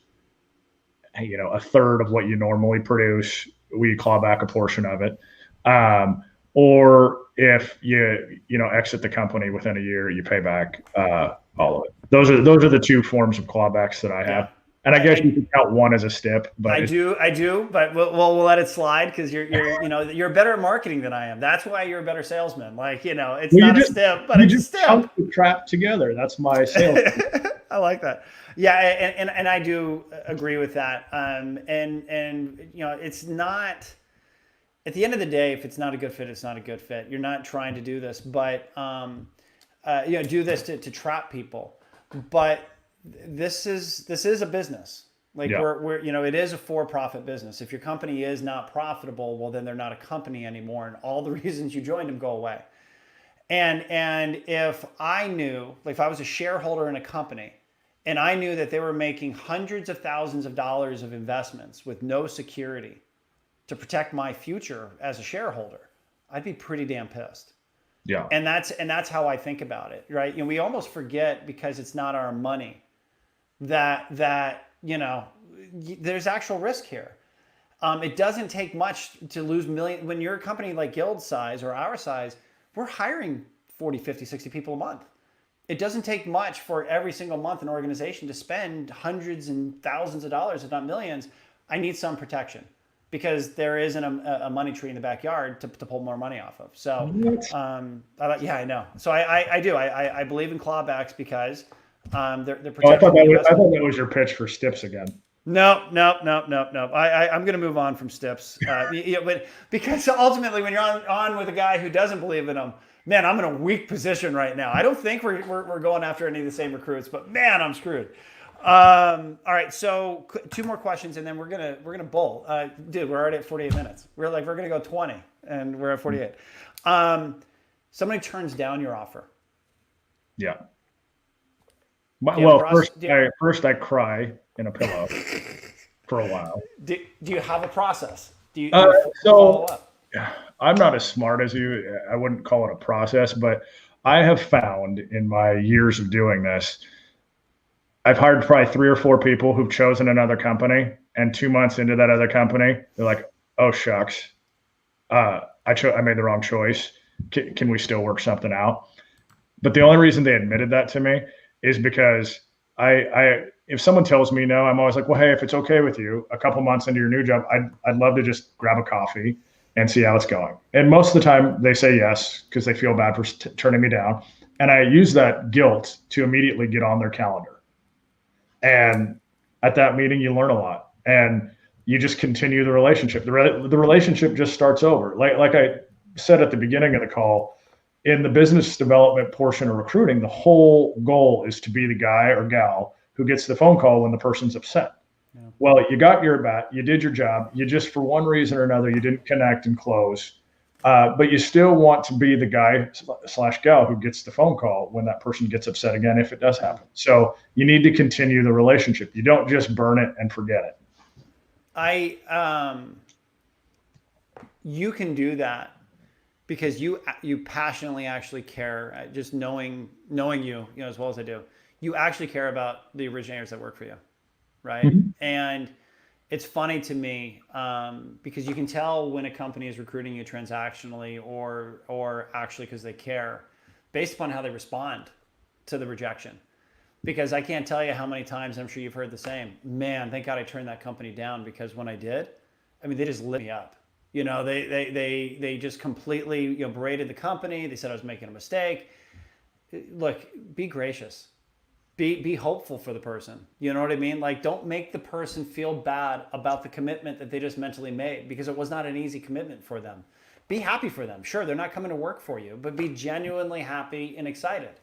a third of what you normally produce, we claw back a portion of it. Or if you exit the company within a year, you pay back all of it. Those are the two forms of clawbacks that I have. Yeah. And I guess you can count one as a stip. But I do, but we'll let it slide, because you're better at marketing than I am. That's why you're a better salesman. It's not a stip, but it's a stip. Count the trap together. That's my sales. I like that. Yeah, and I do agree with that. And it's not. At the end of the day, if it's not a good fit, it's not a good fit. You're not trying to do this, but do this to trap people. But this is a business. We're it is a for-profit business. If your company is not profitable, well, then they're not a company anymore, and all the reasons you joined them go away. And if I knew, if I was a shareholder in a company, and I knew that they were making hundreds of thousands of dollars of investments with no security to protect my future as a shareholder, I'd be pretty damn pissed. Yeah. And that's how I think about it, right? We almost forget, because it's not our money, that there's actual risk here. It doesn't take much to lose millions. When you're a company like Guild size or our size, we're hiring 40, 50, 60 people a month. It doesn't take much for every single month an organization to spend hundreds and thousands of dollars, if not millions. I need some protection, because there isn't a money tree in the backyard to pull more money off of. So, I know. So I do. I believe in clawbacks, because they're protecting. I thought that was your pitch for stips again. No. I'm going to move on from stips. But because ultimately, when you're on with a guy who doesn't believe in them, man, I'm in a weak position right now. I don't think we're going after any of the same recruits, but man, I'm screwed. All right, so 2 more questions, and then we're gonna bull. Dude, we're already at 48 minutes. We're gonna go 20, and we're at 48. Somebody turns down your offer. Yeah. Well, first I cry in a pillow for a while. Do you have a process? Do you follow up? I'm not as smart as you. I wouldn't call it a process, but I have found in my years of doing this, I've hired probably 3 or 4 people who've chosen another company, and 2 months into that other company, they're like, "Oh shucks, I made the wrong choice. Can we still work something out?" But the only reason they admitted that to me is because if someone tells me no, I'm always like, well, hey, if it's okay with you, a couple months into your new job, I'd love to just grab a coffee and see how it's going. And most of the time they say yes because they feel bad for turning me down. And I use that guilt to immediately get on their calendar. And at that meeting, you learn a lot, and you just continue the relationship. The relationship just starts over. Like I said at the beginning of the call, in the business development portion of recruiting, the whole goal is to be the guy or gal who gets the phone call when the person's upset. Yeah. Well, you got your bat, you did your job, you just, for one reason or another, you didn't connect and close. But you still want to be the guy / gal who gets the phone call when that person gets upset again, if it does happen. So you need to continue the relationship. You don't just burn it and forget it. You can do that because you passionately actually care. Just knowing you as well as I do, you actually care about the originators that work for you, right? Mm-hmm. And it's funny to me because you can tell when a company is recruiting you transactionally or actually because they care based upon how they respond to the rejection. Because I can't tell you how many times, I'm sure you've heard the same, man, thank God I turned that company down, because when I did, I mean, they just lit me up. They just completely berated the company. They said I was making a mistake. Look, be gracious. Be hopeful for the person. You know what I mean? Like, don't make the person feel bad about the commitment that they just mentally made, because it was not an easy commitment for them. Be happy for them. Sure, they're not coming to work for you, but be genuinely happy and excited.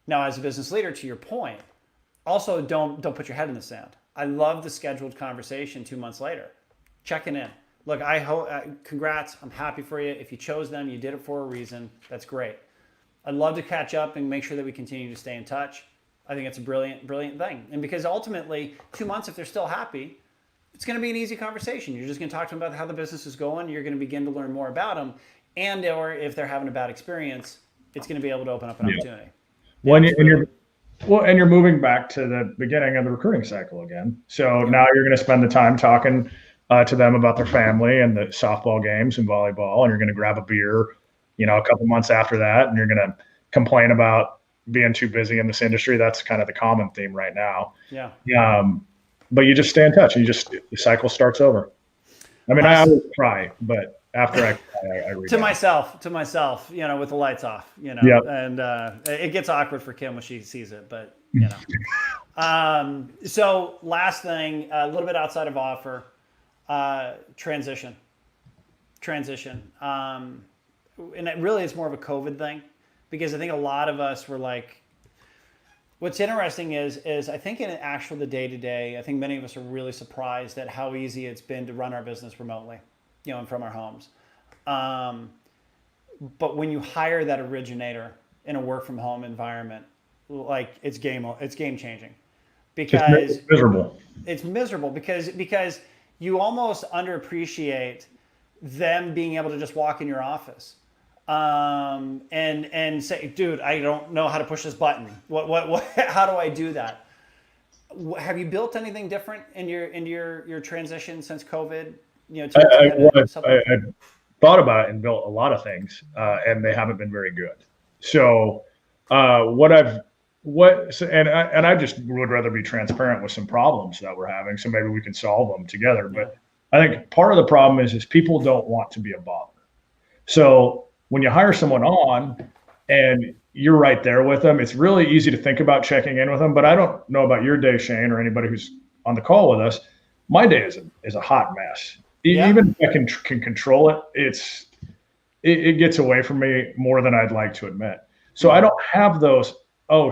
Now, as a business leader, to your point, also don't put your head in the sand. I love the scheduled conversation 2 months later, checking in. Look, I hope, congrats. I'm happy for you. If you chose them, you did it for a reason. That's great. I'd love to catch up and make sure that we continue to stay in touch. I think it's a brilliant thing. And because ultimately, 2 months, if they're still happy, it's going to be an easy conversation. You're just going to talk to them about how the business is going. You're going to begin to learn more about them. And or if they're having a bad experience, it's going to be able to open up an opportunity. And you're moving back to the beginning of the recruiting cycle again. So now you're going to spend the time talking to them about their family and the softball games and volleyball, and you're going to grab a beer, a couple months after that, and you're going to complain about being too busy in this industry. That's kind of the common theme right now. Yeah. But you just stay in touch, and the cycle starts over. I mean, I always cry, but after I read to myself, with the lights off, Yep. And it gets awkward for Kim when she sees it, but so last thing, a little bit outside of offer, transition. And it really is more of a COVID thing, because I think a lot of us were like, what's interesting is I think in the day-to-day, I think many of us are really surprised at how easy it's been to run our business remotely, and from our homes. But when you hire that originator in a work from home environment, like it's game changing, because it's miserable because you almost underappreciate them being able to just walk in your office and say, dude, I don't know how to push this button. What how do I do that? Have you built anything different in your transition since COVID? I thought about it and built a lot of things, and they haven't been very good. So I just would rather be transparent with some problems that we're having, so maybe we can solve them together. But I think part of the problem is people don't want to be a bother. So when you hire someone on and you're right there with them, it's really easy to think about checking in with them. But I don't know about your day, Shane, or anybody who's on the call with us. My day is a hot mess. Yeah. Even if I can control it, it gets away from me more than I'd like to admit. So I don't have those, oh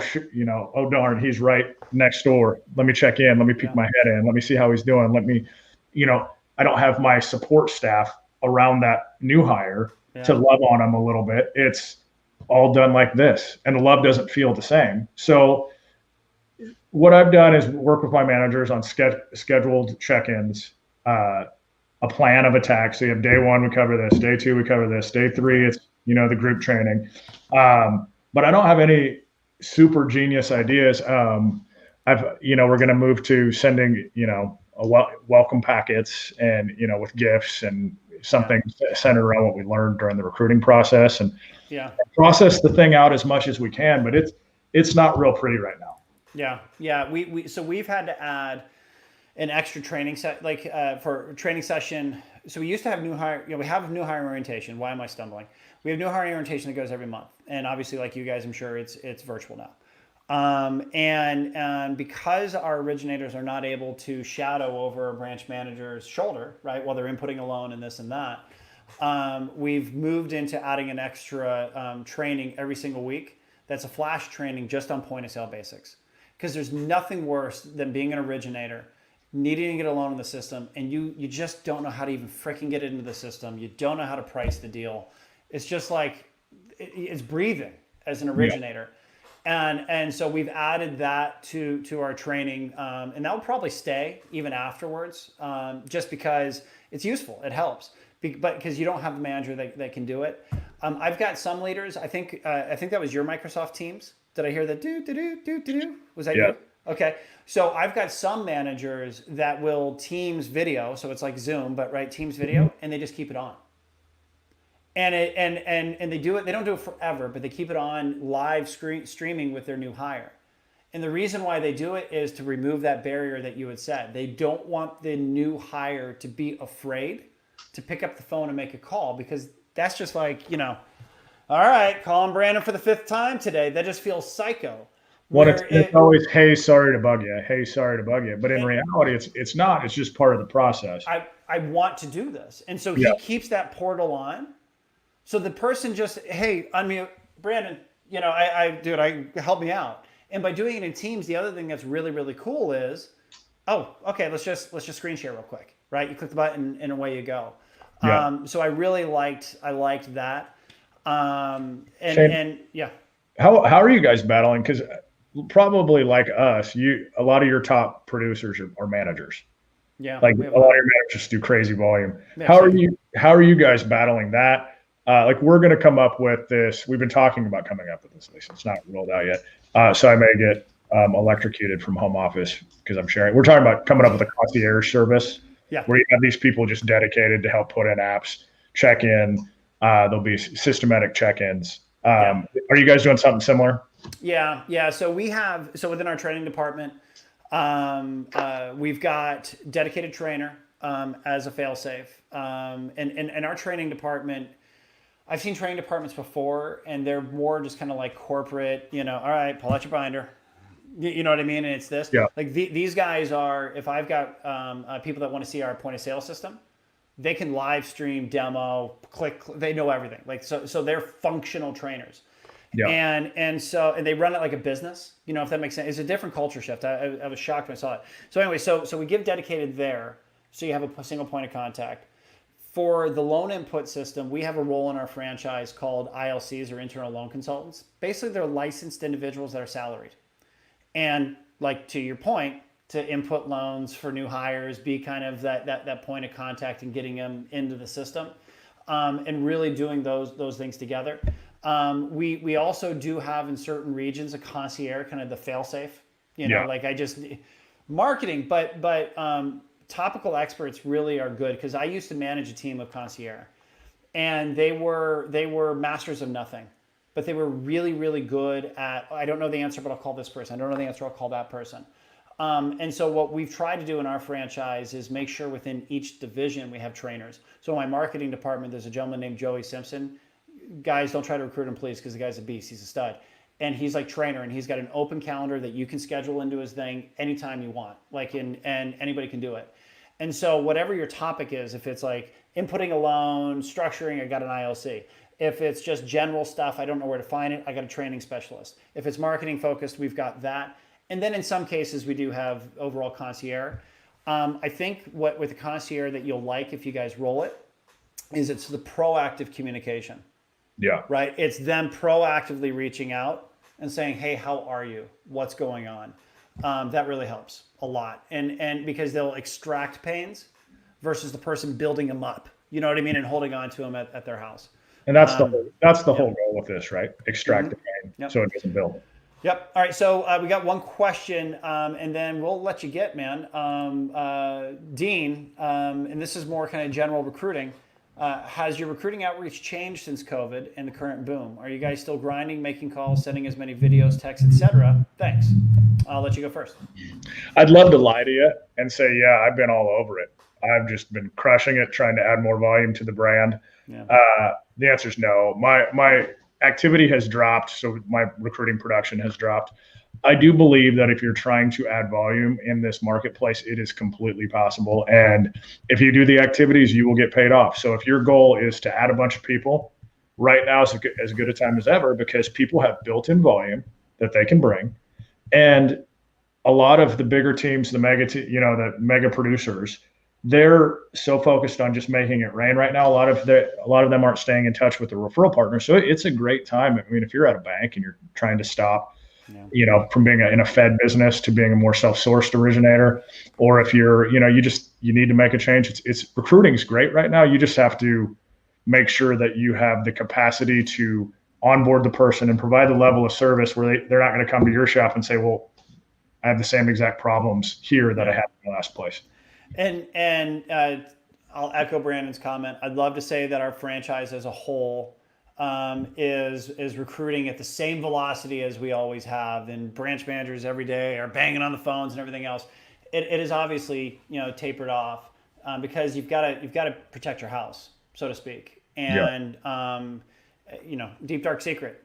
darn, he's right next door. Let me check in. Let me peek my head in. Let me see how he's doing. I don't have my support staff around that new hire to love on him a little bit. It's all done like this, and the love doesn't feel the same. So what I've done is work with my managers on scheduled check-ins, a plan of attack. So you have day one, we cover this. Day two, we cover this. Day three, it's, the group training. But I don't have any super genius ideas. We're going to move to sending, welcome packets and, with gifts and something centered around what we learned during the recruiting process, and process the thing out as much as we can. But it's not real pretty right now. Yeah. So we've had to add an extra training set, like for training session. So we used to have new hire, we have new hire orientation. Why am I stumbling? We have new hire orientation that goes every month. And obviously, like you guys, I'm sure it's virtual now. And because our originators are not able to shadow over a branch manager's shoulder, right, while they're inputting a loan and this and that, we've moved into adding an extra training every single week. That's a flash training just on point of sale basics. Because there's nothing worse than being an originator, needing to get a loan in the system, and you just don't know how to even freaking get it into the system. You don't know how to price the deal. It's just like, it's breathing as an originator. Yeah. And so we've added that to our training, and that will probably stay even afterwards, just because it's useful. It helps, but because you don't have a manager that can do it. I've got some leaders. I think that was your Microsoft Teams. Did I hear that? Do? Was that you? Okay. So I've got some managers that will Teams video, so it's like Zoom, but right, Teams video, and they just keep it on. And they do it. They don't do it forever, but they keep it on live streaming with their new hire. And the reason why they do it is to remove that barrier that you had said. They don't want the new hire to be afraid to pick up the phone and make a call, because that's just like, all right, calling Brandon for the 5th time today. That just feels psycho. Well, it's always, hey, sorry to bug you. Hey, sorry to bug you. But in reality, it's not. It's just part of the process. I want to do this. And so he keeps that portal on. So the person just, hey, unmute, Brandon, help me out. And by doing it in Teams, the other thing that's really, really cool is, oh, okay, let's just screen share real quick, right? You click the button and away you go. Yeah. So I really liked that. Shane, How are you guys battling? Because probably like us, a lot of your top producers are managers. Yeah. Like a lot of your managers do crazy volume. Yeah, how are you guys battling that? Like we're going to come up with this. We've been talking about coming up with this. It's not rolled out yet. So I may get electrocuted from home office because I'm sharing. We're talking about coming up with a concierge service where you have these people just dedicated to help put in apps, check in. There'll be systematic check-ins. Are you guys doing something similar? Yeah. So within our training department, we've got dedicated trainer as a fail-safe. And our training department, I've seen training departments before, and they're more just kind of like corporate, all right, pull out your binder. You know what I mean? And it's this. Yeah. Like these guys are, if I've got people that want to see our point of sale system, they can live stream, demo, click, they know everything. Like, so they're functional trainers. Yeah. And they run it like a business, if that makes sense. It's a different culture shift. I was shocked when I saw it. So anyway, so we give dedicated there. So you have a single point of contact. For the loan input system, we have a role in our franchise called ILCs, or internal loan consultants. Basically, they're licensed individuals that are salaried. And like to your point, to input loans for new hires, be kind of that point of contact and getting them into the system, and really doing those things together. We also do have in certain regions a concierge, kind of the fail-safe, like marketing, but topical experts really are good, because I used to manage a team of concierge, and they were masters of nothing, but they were really, really good at, I don't know the answer, but I'll call this person. I don't know the answer, I'll call that person. And so what we've tried to do in our franchise is make sure within each division we have trainers. So in my marketing department, there's a gentleman named Joey Simpson. Guys, don't try to recruit him, please, because the guy's a beast. He's a stud. And he's like trainer, and he's got an open calendar that you can schedule into his thing anytime you want. And anybody can do it. And so whatever your topic is, if it's like inputting a loan, structuring, I got an ILC. If it's just general stuff, I don't know where to find it, I got a training specialist. If it's marketing focused, we've got that. And then in some cases, we do have overall concierge. I think what with the concierge that you'll like if you guys roll it is it's the proactive communication. Yeah. Right? It's them proactively reaching out and saying, hey, how are you? What's going on? That really helps a lot. And because they'll extract pains versus the person building them up. You know what I mean? And holding on to them at their house. And that's the whole goal with this, right? Extract the pain so it doesn't build. Yep. All right. So we got one question, and then we'll let you get, man. Dean, and this is more kind of general recruiting. Has your recruiting outreach changed since COVID and the current boom? Are you guys still grinding, making calls, sending as many videos, texts, etc.? Thanks. I'll let you go first. I'd love to lie to you and say, yeah, I've been all over it. I've just been crushing it, trying to add more volume to the brand. Yeah. The answer is no. My activity has dropped, so my recruiting production has dropped. I do believe that if you're trying to add volume in this marketplace, it is completely possible. And if you do the activities, you will get paid off. So if your goal is to add a bunch of people, right now is as good a time as ever because people have built-in volume that they can bring. And a lot of the bigger teams, the the mega producers, they're so focused on just making it rain right now. A lot of them aren't staying in touch with the referral partners. So it's a great time. I mean, if you're at a bank and you're trying to stop, from being in a Fed business to being a more self-sourced originator, or if you're, you need to make a change. It's recruiting is great right now. You just have to make sure that you have the capacity to onboard the person and provide the level of service where they're not going to come to your shop and say, well, I have the same exact problems here that I had in the last place. And I'll echo Brandon's comment. I'd love to say that our franchise as a whole is recruiting at the same velocity as we always have. And branch managers every day are banging on the phones and everything else. It is obviously tapered off because you've got to protect your house, so to speak. And deep dark secret.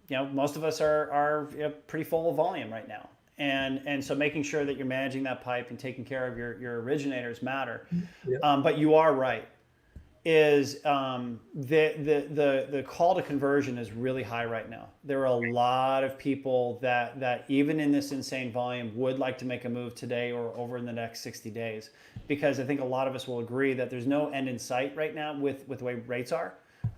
Most of us are pretty full of volume right now. And so making sure that you're managing that pipe and taking care of your originators matter. Yeah. But you are right. Is the call to conversion is really high right now. There are a lot of people that even in this insane volume would like to make a move today or over in the next 60 days, because I think a lot of us will agree that there's no end in sight right now with the way rates are.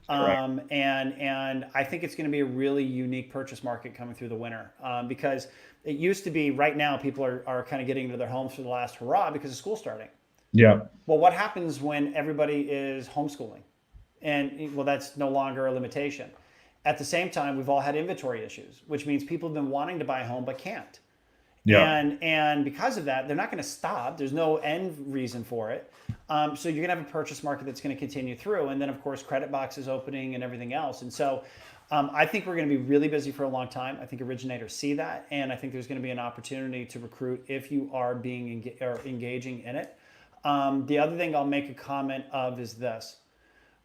And I think it's going to be a really unique purchase market coming through the winter because it used to be right now people are kind of getting into their homes for the last hurrah because of school starting. Yeah. Well, what happens when everybody is homeschooling? And well, that's no longer a limitation. At the same time, we've all had inventory issues, which means people have been wanting to buy a home but can't. Yeah. And because of that, they're not going to stop. There's no end reason for it. So you're going to have a purchase market that's going to continue through. And then, of course, credit boxes opening and everything else. And so I think we're going to be really busy for a long time. I think originators see that. And I think there's going to be an opportunity to recruit if you are engaging in it. The other thing I'll make a comment of is this.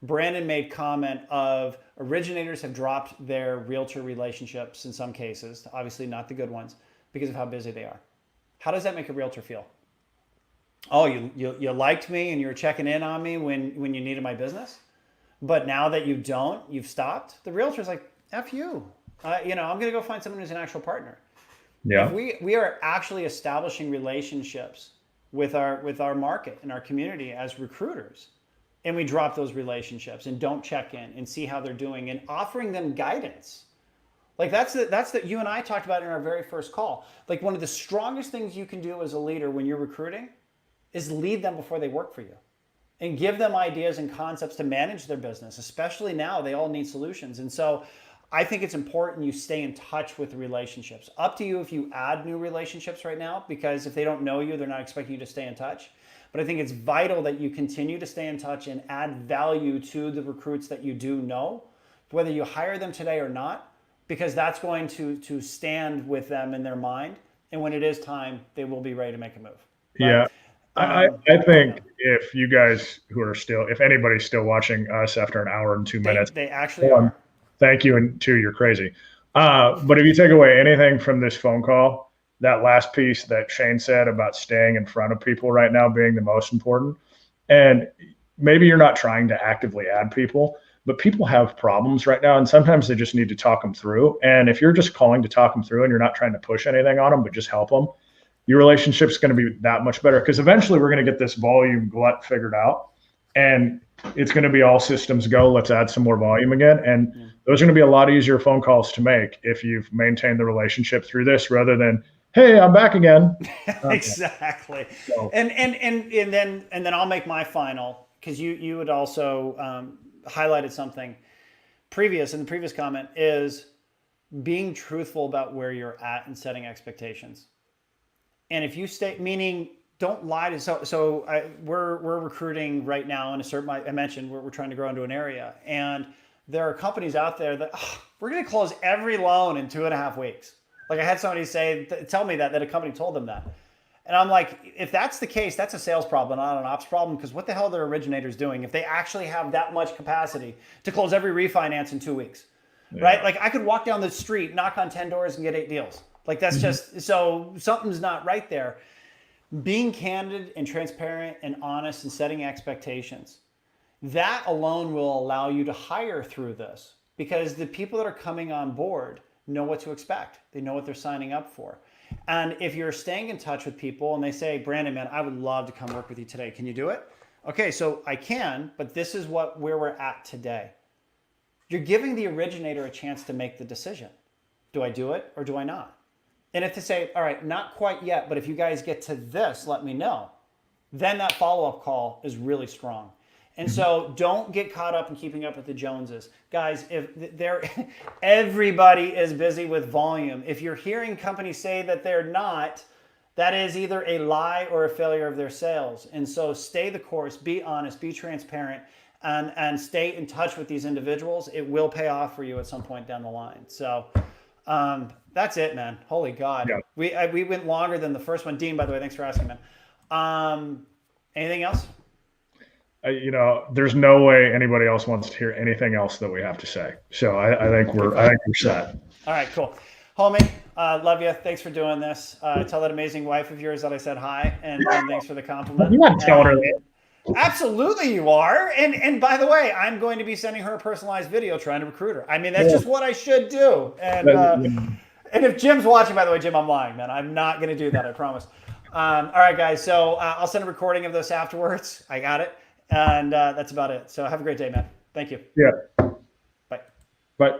Brandon made comment of originators have dropped their realtor relationships in some cases, obviously not the good ones, because of how busy they are. How does that make a realtor feel? Oh, you liked me and you were checking in on me when you needed my business, but now that you don't, you've stopped. The realtor's like, F you. I'm going to go find someone who's an actual partner. Yeah. If we are actually establishing relationships with our market and our community as recruiters, and we drop those relationships and don't check in and see how they're doing and offering them guidance. Like that's that you and I talked about in our very first call. Like one of the strongest things you can do as a leader when you're recruiting is lead them before they work for you and give them ideas and concepts to manage their business, especially now they all need solutions. And so I think it's important you stay in touch with the relationships. Up to you if you add new relationships right now, because if they don't know you, they're not expecting you to stay in touch. But I think it's vital that you continue to stay in touch and add value to the recruits that you do know, whether you hire them today or not, because that's going to stand with them in their mind. And when it is time, they will be ready to make a move. Right? Yeah. I think if you guys who are if anybody's still watching us after an hour and 2 minutes, they actually are. Thank you. And two, you're crazy. But if you take away anything from this phone call, that last piece that Shane said about staying in front of people right now being the most important. And maybe you're not trying to actively add people, but people have problems right now. And sometimes they just need to talk them through. And if you're just calling to talk them through and you're not trying to push anything on them, but just help them, your relationship's going to be that much better, because eventually we're going to get this volume glut figured out and it's going to be all systems go. Let's add some more volume again. And those are going to be a lot easier phone calls to make if you've maintained the relationship through this, rather than, hey, I'm back again. Exactly. So. And then I'll make my final, because you had also highlighted something previous in the previous comment, is being truthful about where you're at and setting expectations. And if you stay, meaning don't lie to, we're recruiting right now in a certain, I mentioned we're trying to grow into an area, and there are companies out there that we're going to close every loan in 2.5 weeks. Like I had somebody tell me that a company told them that. And I'm like, if that's the case, that's a sales problem, not an ops problem, because what the hell are their originators doing if they actually have that much capacity to close every refinance in 2 weeks, right? Like I could walk down the street, knock on 10 doors and get 8 deals. Like that's just, so something's not right there. Being candid and transparent and honest and setting expectations, that alone will allow you to hire through this, because the people that are coming on board know what to expect. They know what they're signing up for. And if you're staying in touch with people and they say, Brandon, man, I would love to come work with you today. Can you do it? Okay, so I can, but this is where we're at today. You're giving the originator a chance to make the decision. Do I do it or do I not? And if they say, all right, not quite yet, but if you guys get to this, let me know. Then that follow-up call is really strong. And so don't get caught up in keeping up with the Joneses. Guys, everybody is busy with volume. If you're hearing companies say that they're not, that is either a lie or a failure of their sales. And so stay the course, be honest, be transparent, and stay in touch with these individuals. It will pay off for you at some point down the line. So that's it, man. Holy God. Yeah. We went longer than the first one. Dean, by the way, thanks for asking, man. Anything else? There's no way anybody else wants to hear anything else that we have to say. So I think we're set. All right, cool. Homie, love you. Thanks for doing this. Tell that amazing wife of yours that I said hi, and thanks for the compliment. You're not telling her that. Absolutely you are. And by the way, I'm going to be sending her a personalized video trying to recruit her. I mean, that's just what I should do. And if Jim's watching, by the way, Jim, I'm lying, man. I'm not going to do that, I promise. All right, guys. So I'll send a recording of this afterwards. I got it. And that's about it. So have a great day, man. Thank you. Yeah. Bye. Bye.